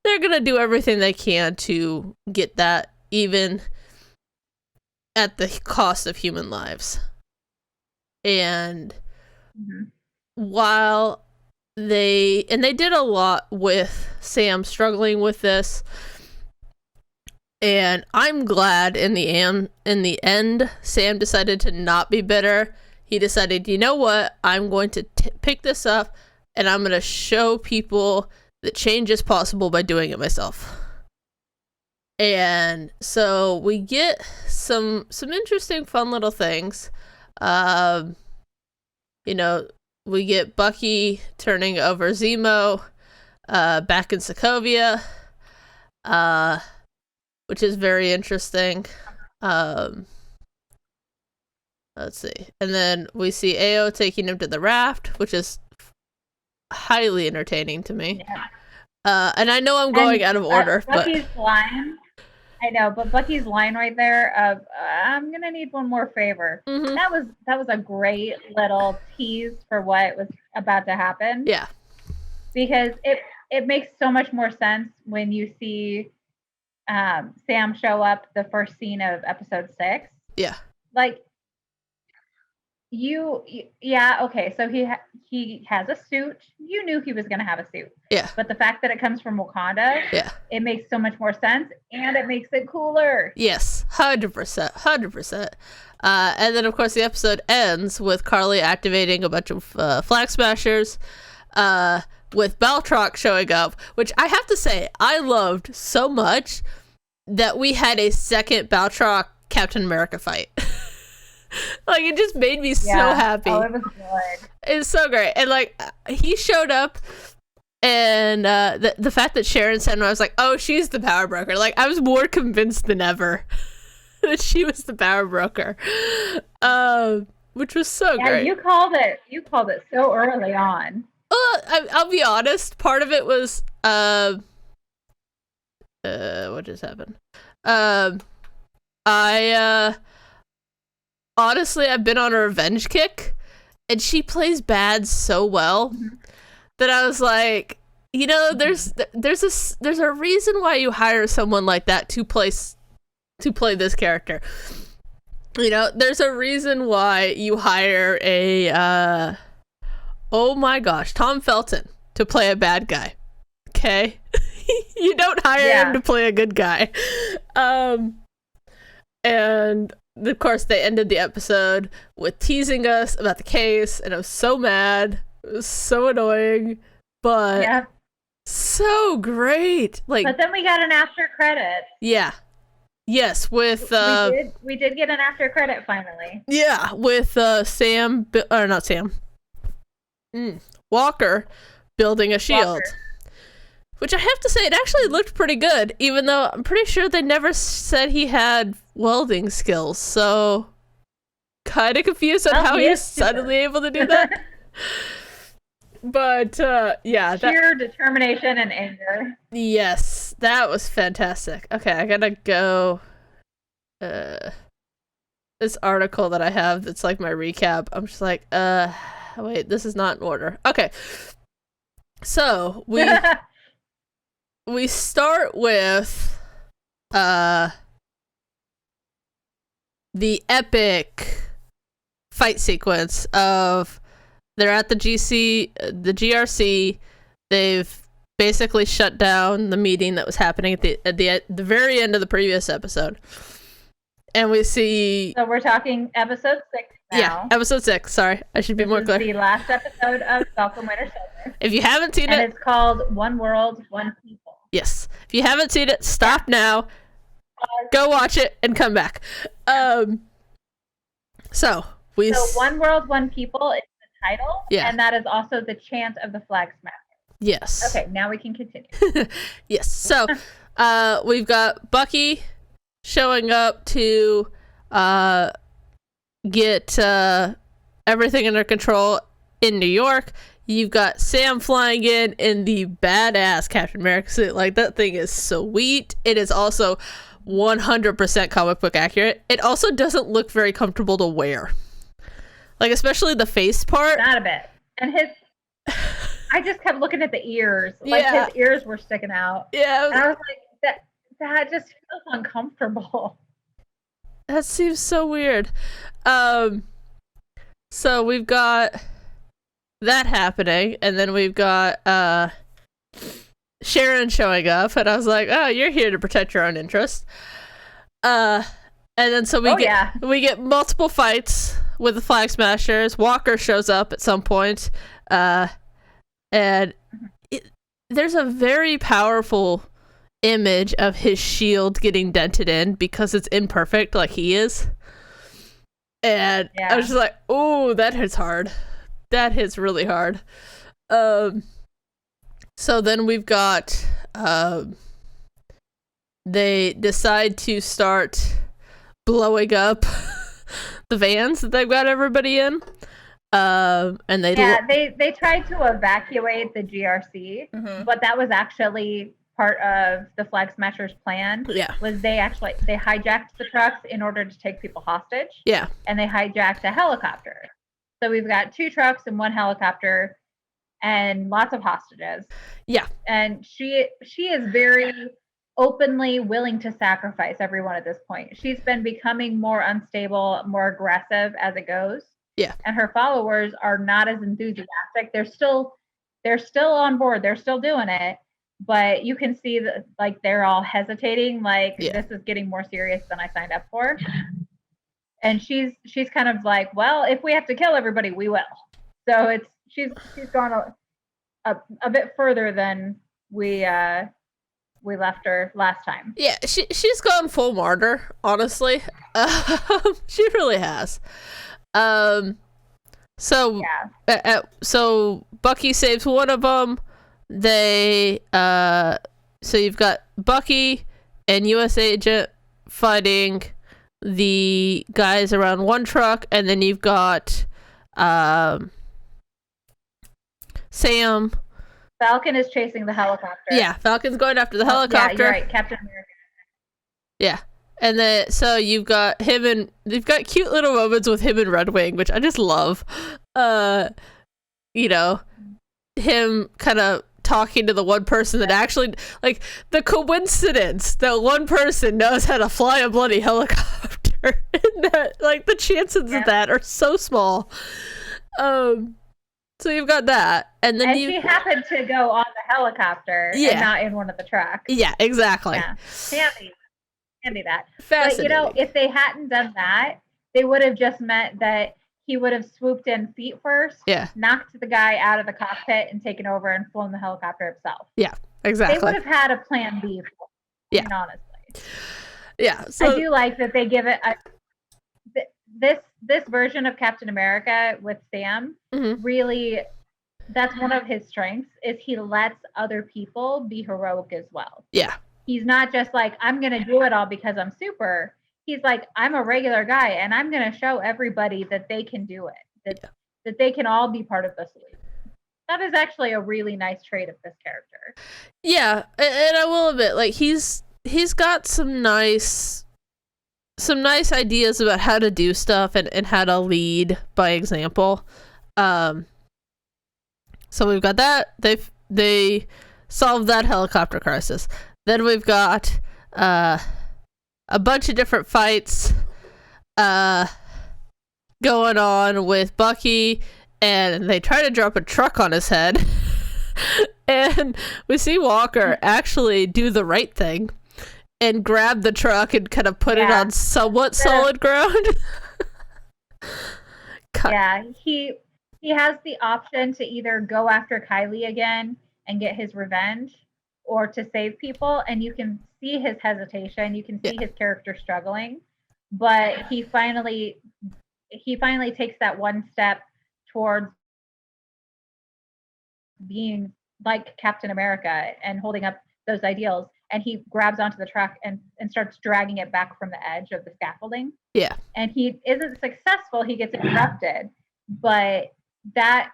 they're going to do everything they can to get that, even at the cost of human lives. And while they did a lot with Sam struggling with this, and I'm glad in the end Sam decided to not be bitter. He decided, you know what, I'm going to pick this up and I'm going to show people that change is possible by doing it myself. And so we get some interesting fun little things. You know, we get Bucky turning over Zemo back in Sokovia, which is very interesting. Let's see. And then we see Ao taking him to the raft, which is highly entertaining to me. Yeah. And I know I'm going out of order, Bucky's line. I know, but Bucky's line right there of "I'm gonna need one more favor." Mhm. That was a great little tease for what was about to happen. Yeah. Because it makes so much more sense when you see Sam show up the first scene of episode 6. Yeah. Like yeah, okay, so he has a suit. You knew he was going to have a suit. Yeah. But the fact that it comes from Wakanda, Yeah. it makes so much more sense, and it makes it cooler. Yes, 100%, 100%. And then, of course, the episode ends with Carly activating a bunch of Flag Smashers, with Baltrock showing up, which I have to say, I loved so much that we had a second Baltrock Captain America fight. Like, it just made me so happy. Oh, it was good. It's so great. And, like, he showed up, and the fact that Sharon said, I was like, oh, she's the power broker. Like, I was more convinced than ever that she was the power broker, which was so great. You called it so early on. I'll be honest. Part of it was, what just happened? Honestly, I've been on a revenge kick, and she plays bad so well that I was like, you know, there's a reason why you hire someone like that to play this character. You know, there's a reason why you hire a oh my gosh, Tom Felton to play a bad guy. Okay? You don't hire him to play a good guy. And of course they ended the episode with teasing us about the case, and I was so mad. It was so annoying, but so great. Like, but then we got an after credit. Yeah. Yes, with we did get an after credit finally. Yeah, with Walker building a shield. Which I have to say, it actually looked pretty good, even though I'm pretty sure they never said he had welding skills, so kind of confused on how he was suddenly able to do that. But, sheer determination and anger. Yes, that was fantastic. Okay, I gotta go, this article that I have that's like my recap, I'm just like, wait, this is not in order. Okay, so we start with the epic fight sequence of they're at the GRC. They've basically shut down the meeting that was happening at the very end of the previous episode, and we see. So we're talking episode 6 now. Yeah, episode 6. Sorry, I should be more clear. The last episode of Falcon Winter Soldier. If you haven't seen it, it's called One World, One People. Yes. If you haven't seen it, stop now. Go watch it and come back. So One World, One People is the title. Yeah. And that is also the chant of the Flag Smash. Yes. Okay, now we can continue. Yes. So we've got Bucky showing up to get everything under control in New York. You've got Sam flying in the badass Captain America suit. Like, that thing is sweet. It is also 100% comic book accurate. It also doesn't look very comfortable to wear. Like, especially the face part. Not a bit. And I just kept looking at the ears. Like, his ears were sticking out. Yeah. And I was like, that just feels uncomfortable. That seems so weird. So we've got that happening, and then we've got Sharon showing up, and I was like, oh, you're here to protect your own interest. And then so we get multiple fights with the Flag Smashers. Walker shows up at some point, and there's a very powerful image of his shield getting dented in because it's imperfect like he is. And I was just like, oh, that hits hard. That hits really hard. So then we've got they decide to start blowing up the vans that they've got everybody in. And they tried to evacuate the GRC, but that was actually part of the Flag Smashers' plan. Yeah. Was they hijacked the trucks in order to take people hostage. Yeah. And they hijacked a helicopter. So we've got 2 trucks and 1 helicopter and lots of hostages. Yeah. And she is very openly willing to sacrifice everyone at this point. She's been becoming more unstable, more aggressive as it goes. Yeah. And her followers are not as enthusiastic. They're still on board. They're still doing it. But you can see that like they're all hesitating, like this is getting more serious than I signed up for. And she's kind of like, well, if we have to kill everybody, we will. So she's gone a bit further than we left her last time. Yeah, she's gone full martyr, honestly. She really has. So Bucky saves one of them. So you've got Bucky and US Agent fighting the guys around one truck, and then you've got Sam. Falcon is chasing the helicopter. Yeah, Falcon's going after the helicopter. Yeah, you're right, Captain America. Yeah. And then, so you've got they've got cute little moments with him and Red Wing, which I just love. Him kind of talking to the one person that actually, like, the coincidence that one person knows how to fly a bloody helicopter. And that, like, the chances of that are so small. So you've got that. And then she happened to go on the helicopter and not in one of the trucks. Yeah, exactly. Yeah. Handy that. Fascinating. But, if they hadn't done that, they would have just meant that he would have swooped in feet first, knocked the guy out of the cockpit and taken over and flown the helicopter himself. Yeah, exactly. They would have had a plan B for him, honestly. Yeah. So I do like that they give it this version of Captain America with Sam, really, that's one of his strengths, is he lets other people be heroic as well. Yeah. He's not just like, I'm going to do it all because I'm super. He's like, I'm a regular guy, and I'm going to show everybody that they can do it, that they can all be part of the solution. That is actually a really nice trait of this character. Yeah, and I will admit, like, he's got some nice ideas about how to do stuff and how to lead by example. So we've got that. They solved that helicopter crisis. Then we've got a bunch of different fights going on with Bucky, and they try to drop a truck on his head. And we see Walker actually do the right thing and grab the truck and kind of put it on somewhat solid ground. Yeah, he has the option to either go after Kylie again and get his revenge, or to save people, and you can see his hesitation, you can see his character struggling, but he finally takes that one step towards being like Captain America and holding up those ideals, and he grabs onto the truck and starts dragging it back from the edge of the scaffolding. Yeah. And he isn't successful, he gets interrupted, but that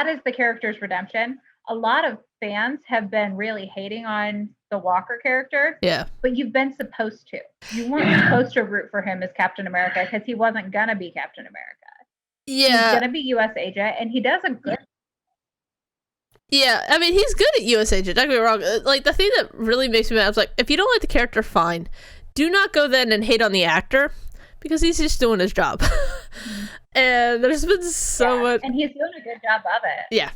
is the character's redemption. A lot of fans have been really hating on the Walker character. Yeah. But you've been supposed to. You weren't supposed to root for him as Captain America because he wasn't going to be Captain America. Yeah. He's going to be U.S. Agent, and he does a good. Yeah, I mean, he's good at U.S. Agent. Don't get me wrong. Like, the thing that really makes me mad is, like, if you don't like the character, fine. Do not go then and hate on the actor, because he's just doing his job. And there's been so much. And he's doing a good job of it. Yeah.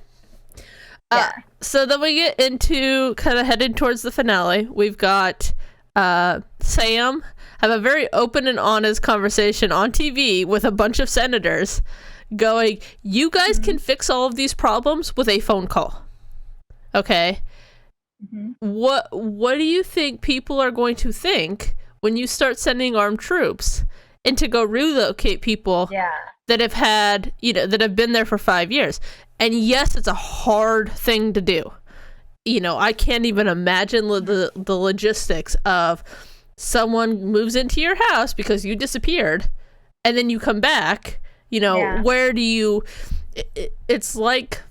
So then we get into kind of heading towards the finale. We've got Sam have a very open and honest conversation on TV with a bunch of senators going, you guys can fix all of these problems with a phone call. Okay. What do you think people are going to think when you start sending armed troops and to go relocate people that have had, that have been there for 5 years? And yes, it's a hard thing to do. I can't even imagine the logistics of someone moves into your house because you disappeared, and then you come back Yeah. Where do you it's like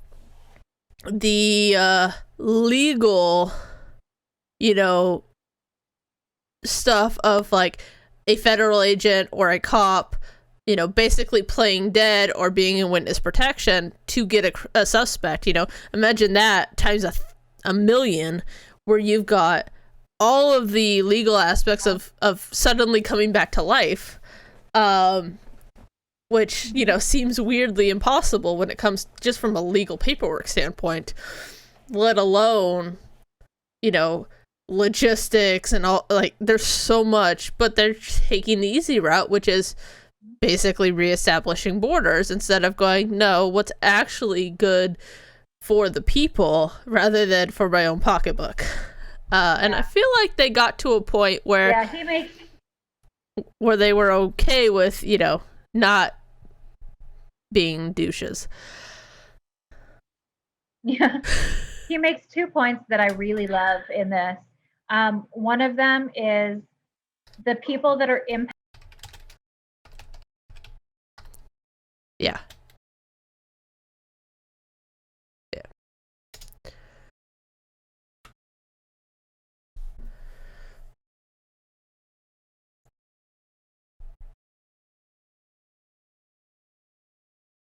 the legal stuff of like a federal agent or a cop basically playing dead or being in witness protection to get a suspect. Imagine that times a million, where you've got all of the legal aspects of suddenly coming back to life, which seems weirdly impossible when it comes just from a legal paperwork standpoint, let alone logistics and all. Like, there's so much, but they're taking the easy route, which is basically reestablishing borders instead of going, no, what's actually good for the people rather than for my own pocketbook. And I feel like they got to a point where where they were okay with not being douches. Yeah. He makes 2 points that I really love in this. One of them is the people that are impacted. Yeah.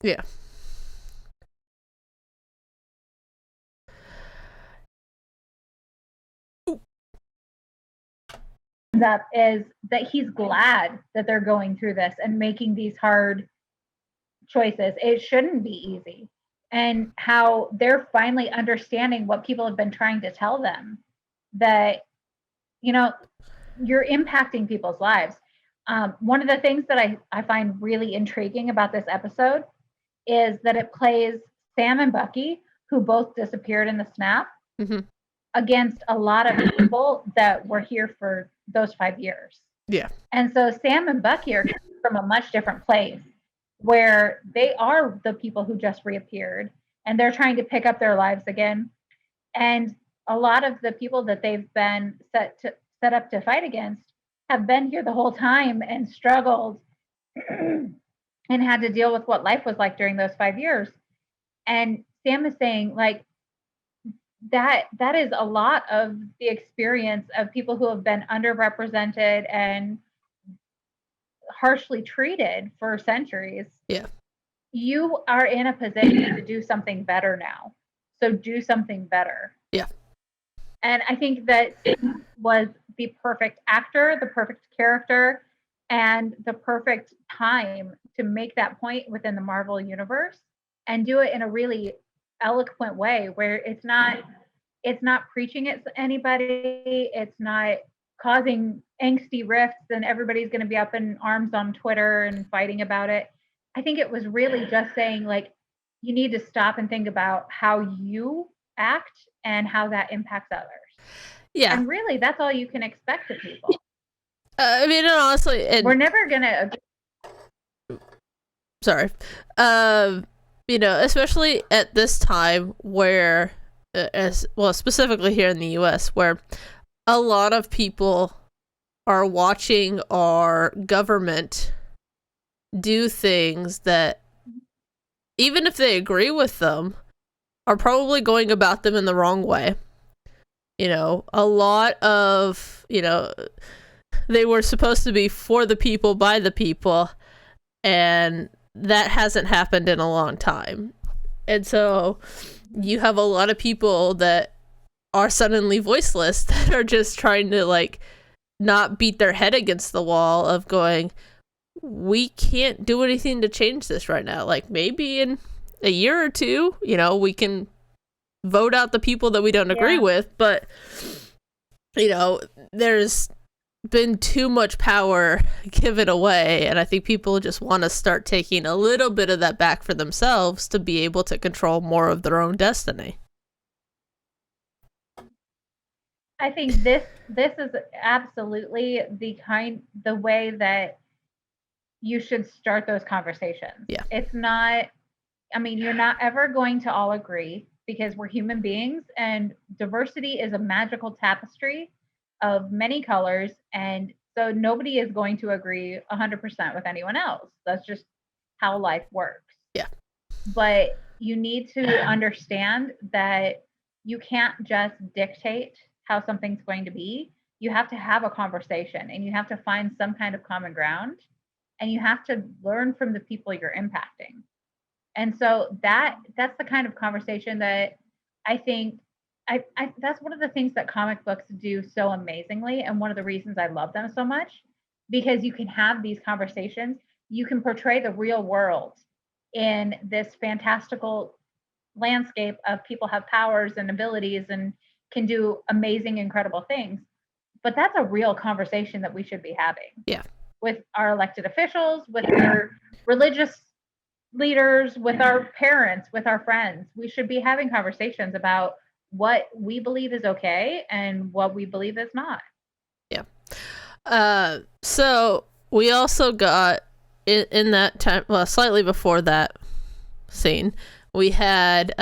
Yeah. Up is that he's glad that they're going through this and making these hard choices. It shouldn't be easy. And how they're finally understanding what people have been trying to tell them, that you're impacting people's lives. One of the things that I find really intriguing about this episode is that it plays Sam and Bucky, who both disappeared in the snap, against a lot of people that were here for those 5 years. Yeah. And so Sam and Bucky are from a much different place, where they are the people who just reappeared and they're trying to pick up their lives again. And a lot of the people that they've been set up to fight against have been here the whole time and struggled and had to deal with what life was like during those 5 years. And Sam is saying, like, that is a lot of the experience of people who have been underrepresented and harshly treated for centuries. Yeah. You are in a position to do something better now. So do something better. Yeah. And I think that it was the perfect actor, the perfect character, and the perfect time to make that point within the Marvel universe, and do it in a really eloquent way where it's not preaching at anybody. It's not causing angsty rifts and everybody's going to be up in arms on Twitter and fighting about it. I think it was really just saying, like, you need to stop and think about how you act and how that impacts others. Yeah. And really, that's all you can expect of people. I mean, honestly, we're never going to... Sorry. Especially at this time where, as well, specifically here in the US, where a lot of people are watching our government do things that, even if they agree with them, are probably going about them in the wrong way. A lot of, they were supposed to be for the people, by the people, and that hasn't happened in a long time. And so you have a lot of people that are suddenly voiceless, that are just trying to, like, not beat their head against the wall of going, we can't do anything to change this right now. Like, maybe in a year or two, we can vote out the people that we don't agree with, but there's been too much power given away, and I think people just want to start taking a little bit of that back for themselves to be able to control more of their own destiny. I think this is absolutely the way that you should start those conversations. Yeah. It's not, I mean, you're not ever going to all agree, because we're human beings, and diversity is a magical tapestry of many colors, and so nobody is going to agree 100% with anyone else. That's just how life works. Yeah. But you need to understand that you can't just dictate how something's going to be. You have to have a conversation, and you have to find some kind of common ground, and you have to learn from the people you're impacting. And so that's the kind of conversation that I think I that's one of the things that comic books do so amazingly, and one of the reasons I love them so much, because you can have these conversations. You can portray the real world in this fantastical landscape of people have powers and abilities and can do amazing, incredible things. But that's a real conversation that we should be having. Yeah. With our elected officials, with our religious leaders, with our parents, with our friends. We should be having conversations about what we believe is okay and what we believe is not. Yeah. So we also got in that time, well, slightly before that scene, we had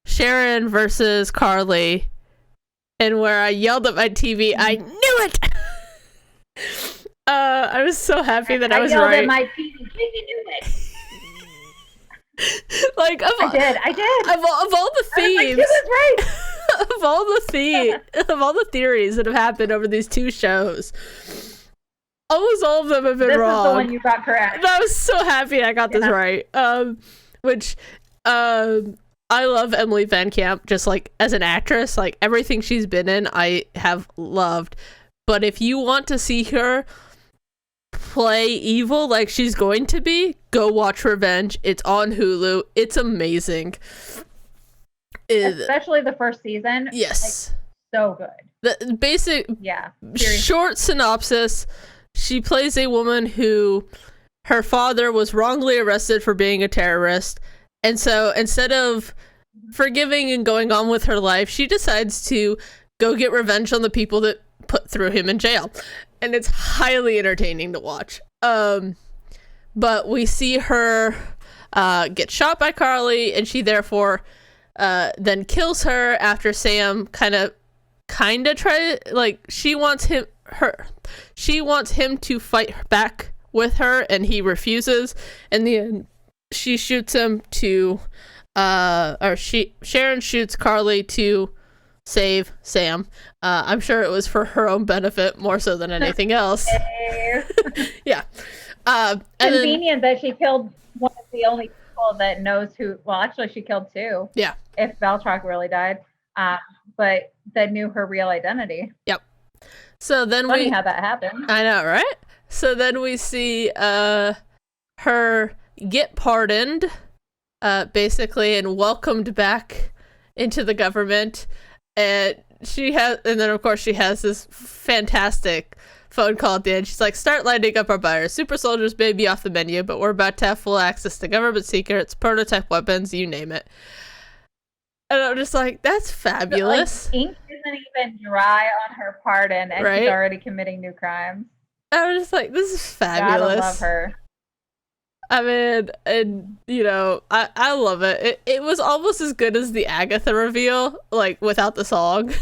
Sharon versus Carly, and where I yelled at my TV, I knew it. I was so happy that I was yelled right. At my TV, you knew it. Like I did. Of all the themes, right. of all the theories that have happened over these two shows, almost all of them have been wrong. This is the one you got correct. And I was so happy I got this right. I love Emily Van Camp, just like as an actress. Like everything she's been in, I have loved. But if you want to see her play evil like she's going to be, go watch Revenge. It's on Hulu. It's amazing. Especially the first season. Yes. Like, so good. The basic seriously. Short synopsis. She plays a woman who her father was wrongly arrested for being a terrorist. And so instead of forgiving and going on with her life, she decides to go get revenge on the people that put threw him in jail. And it's highly entertaining to watch. But we see her get shot by Carly, and she therefore then kills her after Sam kind of try, like, she wants him to fight back with her, and he refuses. In the end, she shoots him to Sharon shoots Carly to save Sam. I'm sure it was for her own benefit more so than anything else. Yeah. Convenient that she killed one of the only people that knows who. Well, actually, she killed two. Yeah. If Valtrak really died, but that knew her real identity. Yep. So then Funny how that happened. I know, right? So then we see her get pardoned, basically, and welcomed back into the government. And then of course she has this fantastic phone call at the end. She's like, "Start lining up our buyers. Super soldiers may be off the menu, but we're about to have full access to government secrets, prototype weapons, you name it." And I'm just like, that's fabulous. Like, ink isn't even dry on her pardon, and she's already committing new crimes. I was just like, this is fabulous. Gotta love her. I mean, and you know, I love it. It was almost as good as the Agatha reveal, like without the song.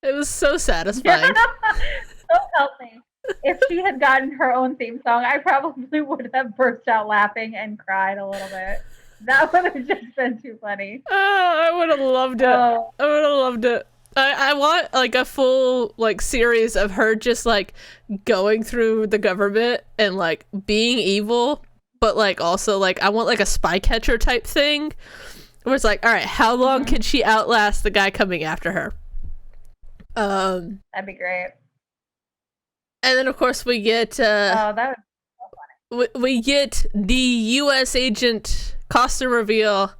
It was so satisfying. So helping. If she had gotten her own theme song, I probably would have burst out laughing and cried a little bit. That would have just been too funny. Oh, I would have loved it. Oh. I would have loved it. I want like a full like series of her just like going through the government and like being evil, but like also like I want like a spy catcher type thing where it's like, all right, how long can she outlast the guy coming after her? That'd be great. And then of course we get that would be so funny. we get the U.S. agent costume reveal,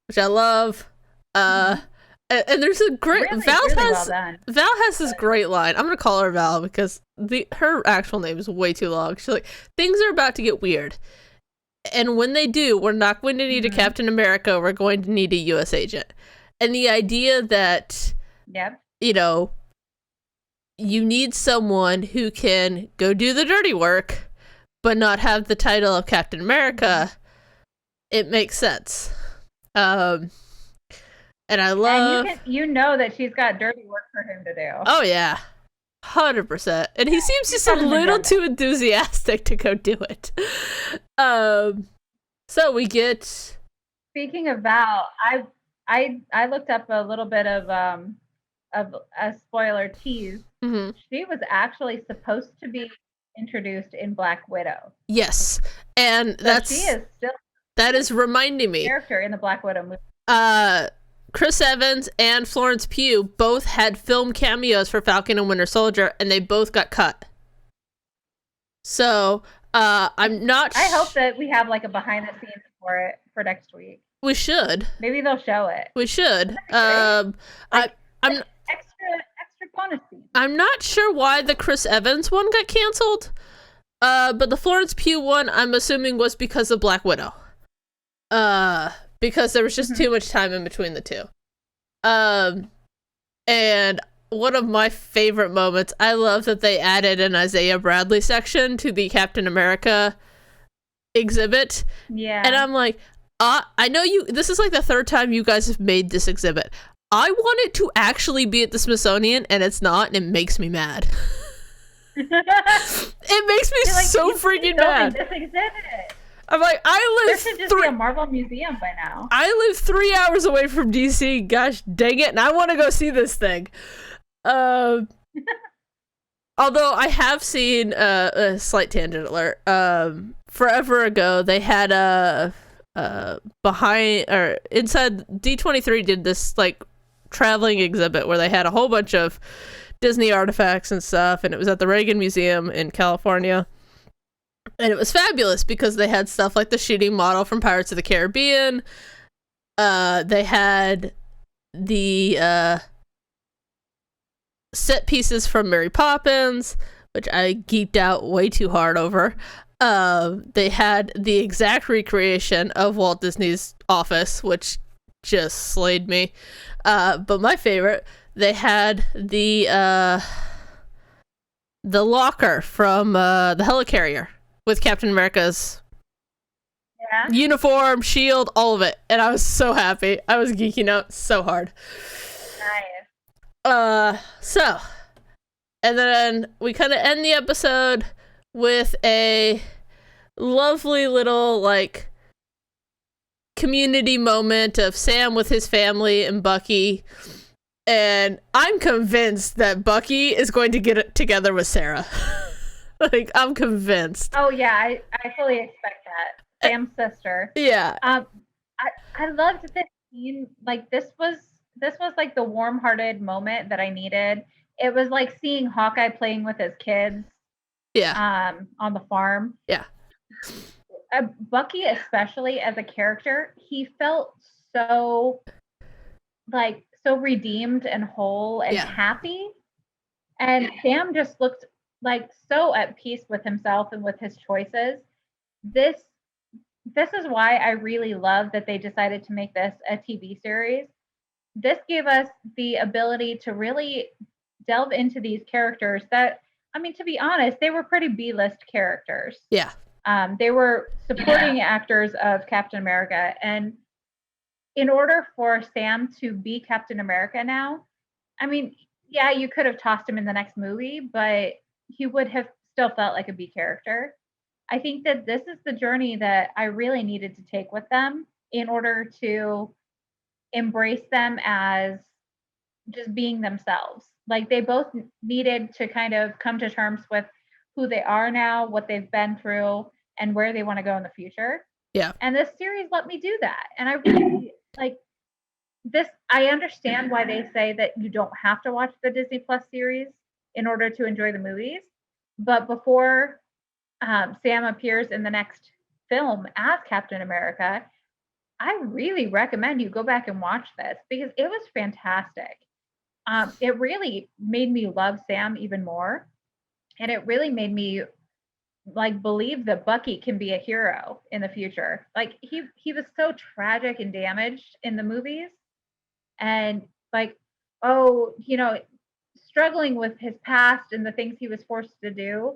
which I love. And there's a great Val has this great line. I'm gonna call her Val because her actual name is way too long. She's like, things are about to get weird, and when they do, we're not going to need a Captain America. We're going to need a U.S. agent. And the idea that you know, you need someone who can go do the dirty work, but not have the title of Captain America. It makes sense. And I love... And you know that she's got dirty work for him to do. Oh, yeah. 100%. And he seems just a He's got an little agenda. too enthusiastic to go do it. So we get... Speaking of Val, I looked up a little bit of a spoiler tease. Mhm. She was actually supposed to be introduced in Black Widow. Yes. And So that's... she is still That is reminding a me. character in the Black Widow movie. Chris Evans and Florence Pugh both had film cameos for Falcon and Winter Soldier, and they both got cut. So, I'm not... I hope that we have like a behind the scenes for it for next week. We should. Maybe they'll show it. We should. Like, I'm extra bonus scenes. I'm not sure why the Chris Evans one got canceled. But the Florence Pugh one, I'm assuming, was because of Black Widow. Because there was just too much time in between the two. And one of my favorite moments, I love that they added an Isaiah Bradley section to the Captain America exhibit. Yeah. And I'm like, I know this is like the third time you guys have made this exhibit. I want it to actually be at the Smithsonian, and it's not, and it makes me mad. It makes me You're like, so you freaking keep building mad. This exhibit. I'm like, There should just be a Marvel museum by now. I live 3 hours away from DC. Gosh dang it, and I want to go see this thing. Although I have seen a slight tangent alert. Forever ago, they had behind or inside D23 did this like traveling exhibit where they had a whole bunch of Disney artifacts and stuff, and it was at the Reagan Museum in California. And it was fabulous because they had stuff like the shooting model from Pirates of the Caribbean. They had the set pieces from Mary Poppins, which I geeked out way too hard over. They had the exact recreation of Walt Disney's office, which just slayed me. But my favorite, they had the locker from the helicarrier with Captain America's uniform, shield, all of it. And I was so happy. I was geeking out so hard. Nice. So, and then we kind of end the episode with a lovely little, like, community moment of Sam with his family and Bucky. And I'm convinced that Bucky is going to get it together with Sarah. Like, I'm convinced. Oh yeah, I fully expect that. Sam's sister. Yeah. I loved this scene. Like this was like the warm-hearted moment that I needed. It was like seeing Hawkeye playing with his kids. Yeah. On the farm. Yeah. Bucky, especially as a character, he felt so redeemed and whole and happy. And Sam just looked like so at peace with himself and with his choices. This is why I really love that they decided to make this a TV series. This gave us the ability to really delve into these characters that, I mean, to be honest, they were pretty B-list characters. Yeah. They were supporting actors of Captain America. And in order for Sam to be Captain America now, I mean, yeah, you could have tossed him in the next movie, but he would have still felt like a B character. I think that this is the journey that I really needed to take with them in order to embrace them as just being themselves. Like they both needed to kind of come to terms with who they are now, what they've been through, and where they want to go in the future. Yeah. And this series let me do that. And I really like this. I understand why they say that you don't have to watch the Disney Plus series in order to enjoy the movies. But before Sam appears in the next film as Captain America, I really recommend you go back and watch this because it was fantastic. It really made me love Sam even more. And it really made me like believe that Bucky can be a hero in the future. Like he was so tragic and damaged in the movies. And like, struggling with his past and the things he was forced to do.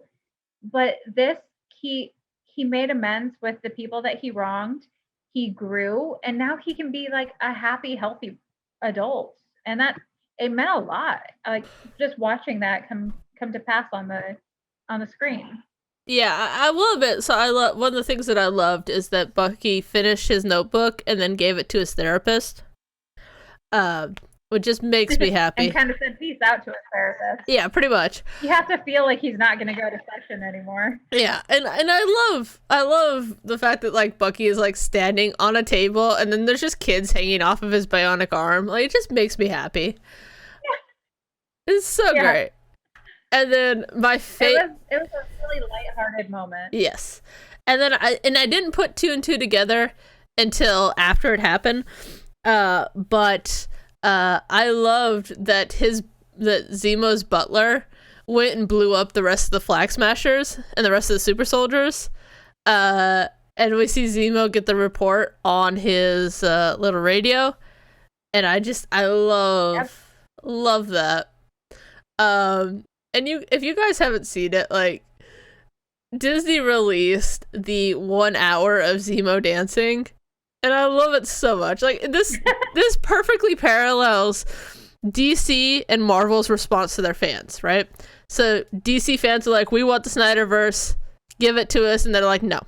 But this, he made amends with the people that he wronged. He grew, and now he can be like a happy, healthy adult. And that it meant a lot. Like just watching that come come to pass on the screen. Yeah, I will admit. So I love one of the things that I loved is that Bucky finished his notebook and then gave it to his therapist. Which just makes me happy. And kind of said peace out to his therapist. Yeah, pretty much. You have to feel like he's not going to go to session anymore. Yeah, and I love the fact that like Bucky is like standing on a table and then there's just kids hanging off of his bionic arm. Like it just makes me happy. Yeah. It's so great. And then my favorite. It was a really lighthearted moment. Yes, and then I didn't put 2 and 2 together until after it happened, but I loved that Zemo's butler went and blew up the rest of the Flag Smashers and the rest of the super soldiers, and we see Zemo get the report on his little radio, and I love that. And if you guys haven't seen it, like, Disney released the 1 hour of Zemo dancing, and I love it so much. Like, this perfectly parallels DC and Marvel's response to their fans, right? So DC fans are like, we want the Snyderverse, give it to us, and they're like, no.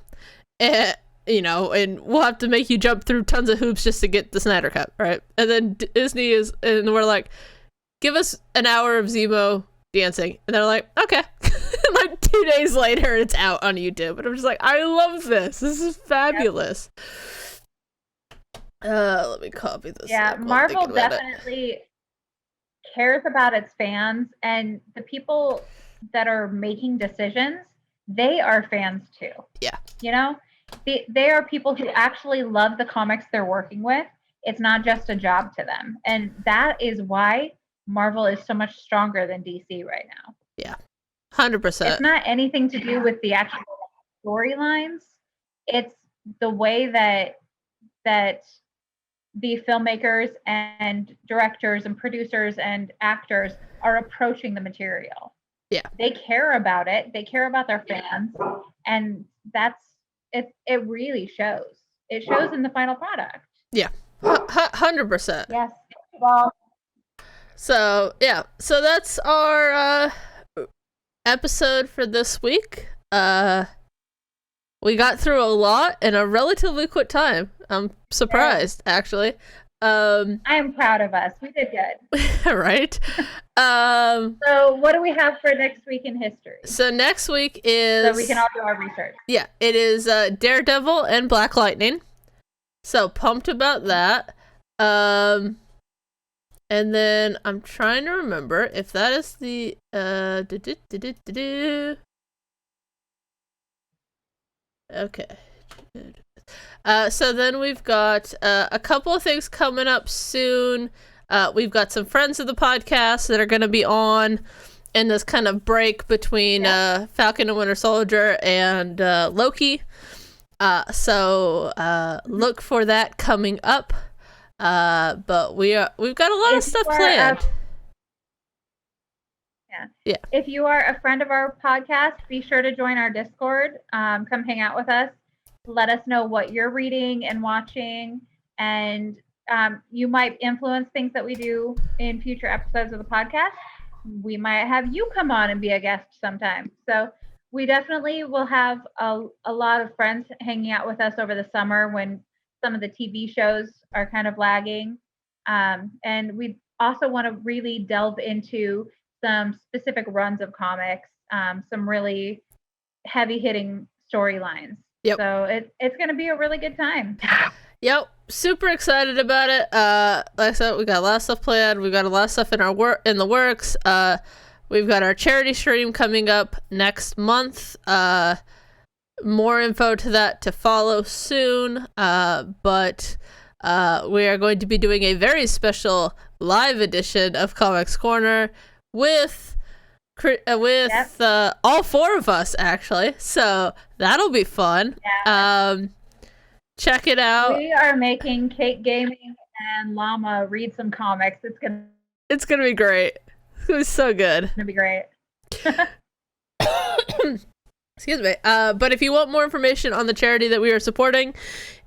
And, and we'll have to make you jump through tons of hoops just to get the Snyder Cut, right? And then Disney and we're like, give us an hour of Zemo dancing, and they're like, okay. Like 2 days later it's out on YouTube, and I'm just like, I love this is fabulous. Let me copy this. Yeah, Marvel definitely cares about its fans, and the people that are making decisions, they are fans too. Yeah, they are people who actually love the comics they're working with. It's not just a job to them, and that is why Marvel is so much stronger than DC right now. Yeah, 100%. It's not anything to do with the actual storylines. It's the way that the filmmakers and directors and producers and actors are approaching the material. Yeah, they care about it. They care about their fans, and that's it. It really shows. It shows in the final product. Yeah, 100%. Yes. Well. So that's our episode for this week. We got through a lot in a relatively quick time. I'm surprised, actually. I am proud of us. We did good. Right? So what do we have for next week in history? So next week is... So we can all do our research. Yeah, it is Daredevil and Black Lightning. So pumped about that. And then I'm trying to remember if that is the okay. So then we've got a couple of things coming up soon. We've got some friends of the podcast that are going to be on in this kind of break between Falcon and Winter Soldier and Loki. So look for that coming up. But we've got a lot of stuff planned. Yeah. If you are a friend of our podcast, be sure to join our Discord. Come hang out with us. Let us know what you're reading and watching, and you might influence things that we do in future episodes of the podcast. We might have you come on and be a guest sometime. So we definitely will have a lot of friends hanging out with us over the summer when some of the TV shows are kind of lagging. And we also want to really delve into some specific runs of comics, some really heavy-hitting storylines. Yep. So it's going to be a really good time. Yep. Super excited about it. Like I said, we got a lot of stuff planned. We've got a lot of stuff in the works. We've got our charity stream coming up next month. More info to that to follow soon. But we are going to be doing a very special live edition of Comics Corner with all 4 of us, actually. So that'll be fun. Yeah. Check it out. We are making Kate Gaming and Llama read some comics. It's gonna be great. It's gonna be so good. It's gonna be great. Excuse me. But if you want more information on the charity that we are supporting,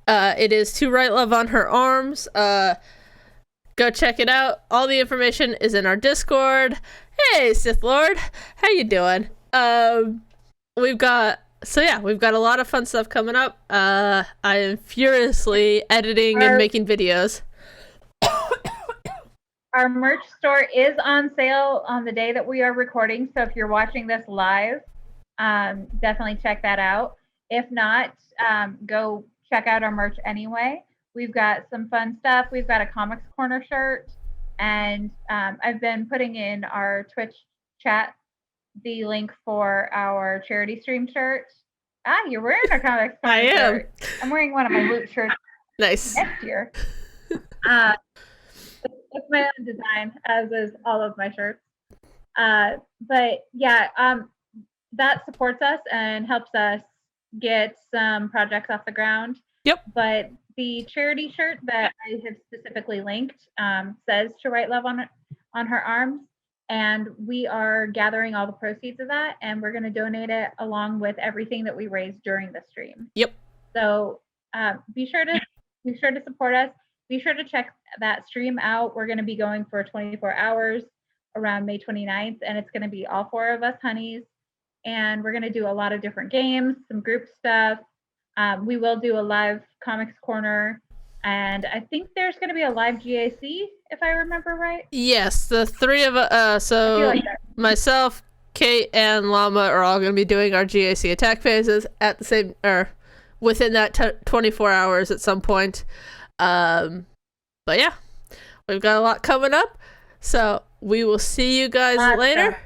it is To Write Love on Her Arms. Go check it out. All the information is in our Discord. Hey, Sith Lord, how you doing? We've got a lot of fun stuff coming up. I am furiously editing and making videos. Our merch store is on sale on the day that we are recording, so if you're watching this live, definitely check that out. If not, go check out our merch anyway. We've got some fun stuff. We've got a Comics Corner shirt, and I've been putting in our Twitch chat the link for our charity stream shirt. You're wearing a Comics Corner shirt. I'm wearing one of my loot shirts. Nice. Next year. It's my own design, as is all of my shirts. But yeah, that supports us and helps us get some projects off the ground. Yep. But the charity shirt that I have specifically linked says "To Write Love" on her arms, and we are gathering all the proceeds of that, and we're going to donate it along with everything that we raise during the stream. Yep. So be sure to support us. Be sure to check that stream out. We're going to be going for 24 hours around May 29th, and it's going to be all 4 of us honeys. And we're going to do a lot of different games, some group stuff. We will do a live Comics Corner, and I think there's going to be a live GAC, if I remember right. Yes, the 3 of us, so myself, Kate, and Llama are all going to be doing our GAC attack phases at the same, or within that 24 hours at some point. But yeah, we've got a lot coming up, so we will see you guys later.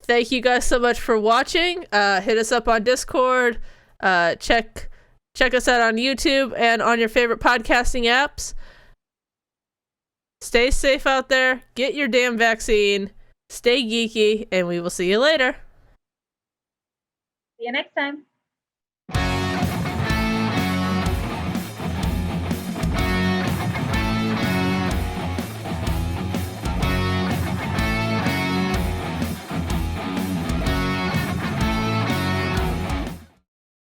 Thank you guys so much for watching. Hit us up on Discord. Check us out on YouTube and on your favorite podcasting apps. Stay safe out there. Get your damn vaccine. Stay geeky, and we will see you later. See you next time.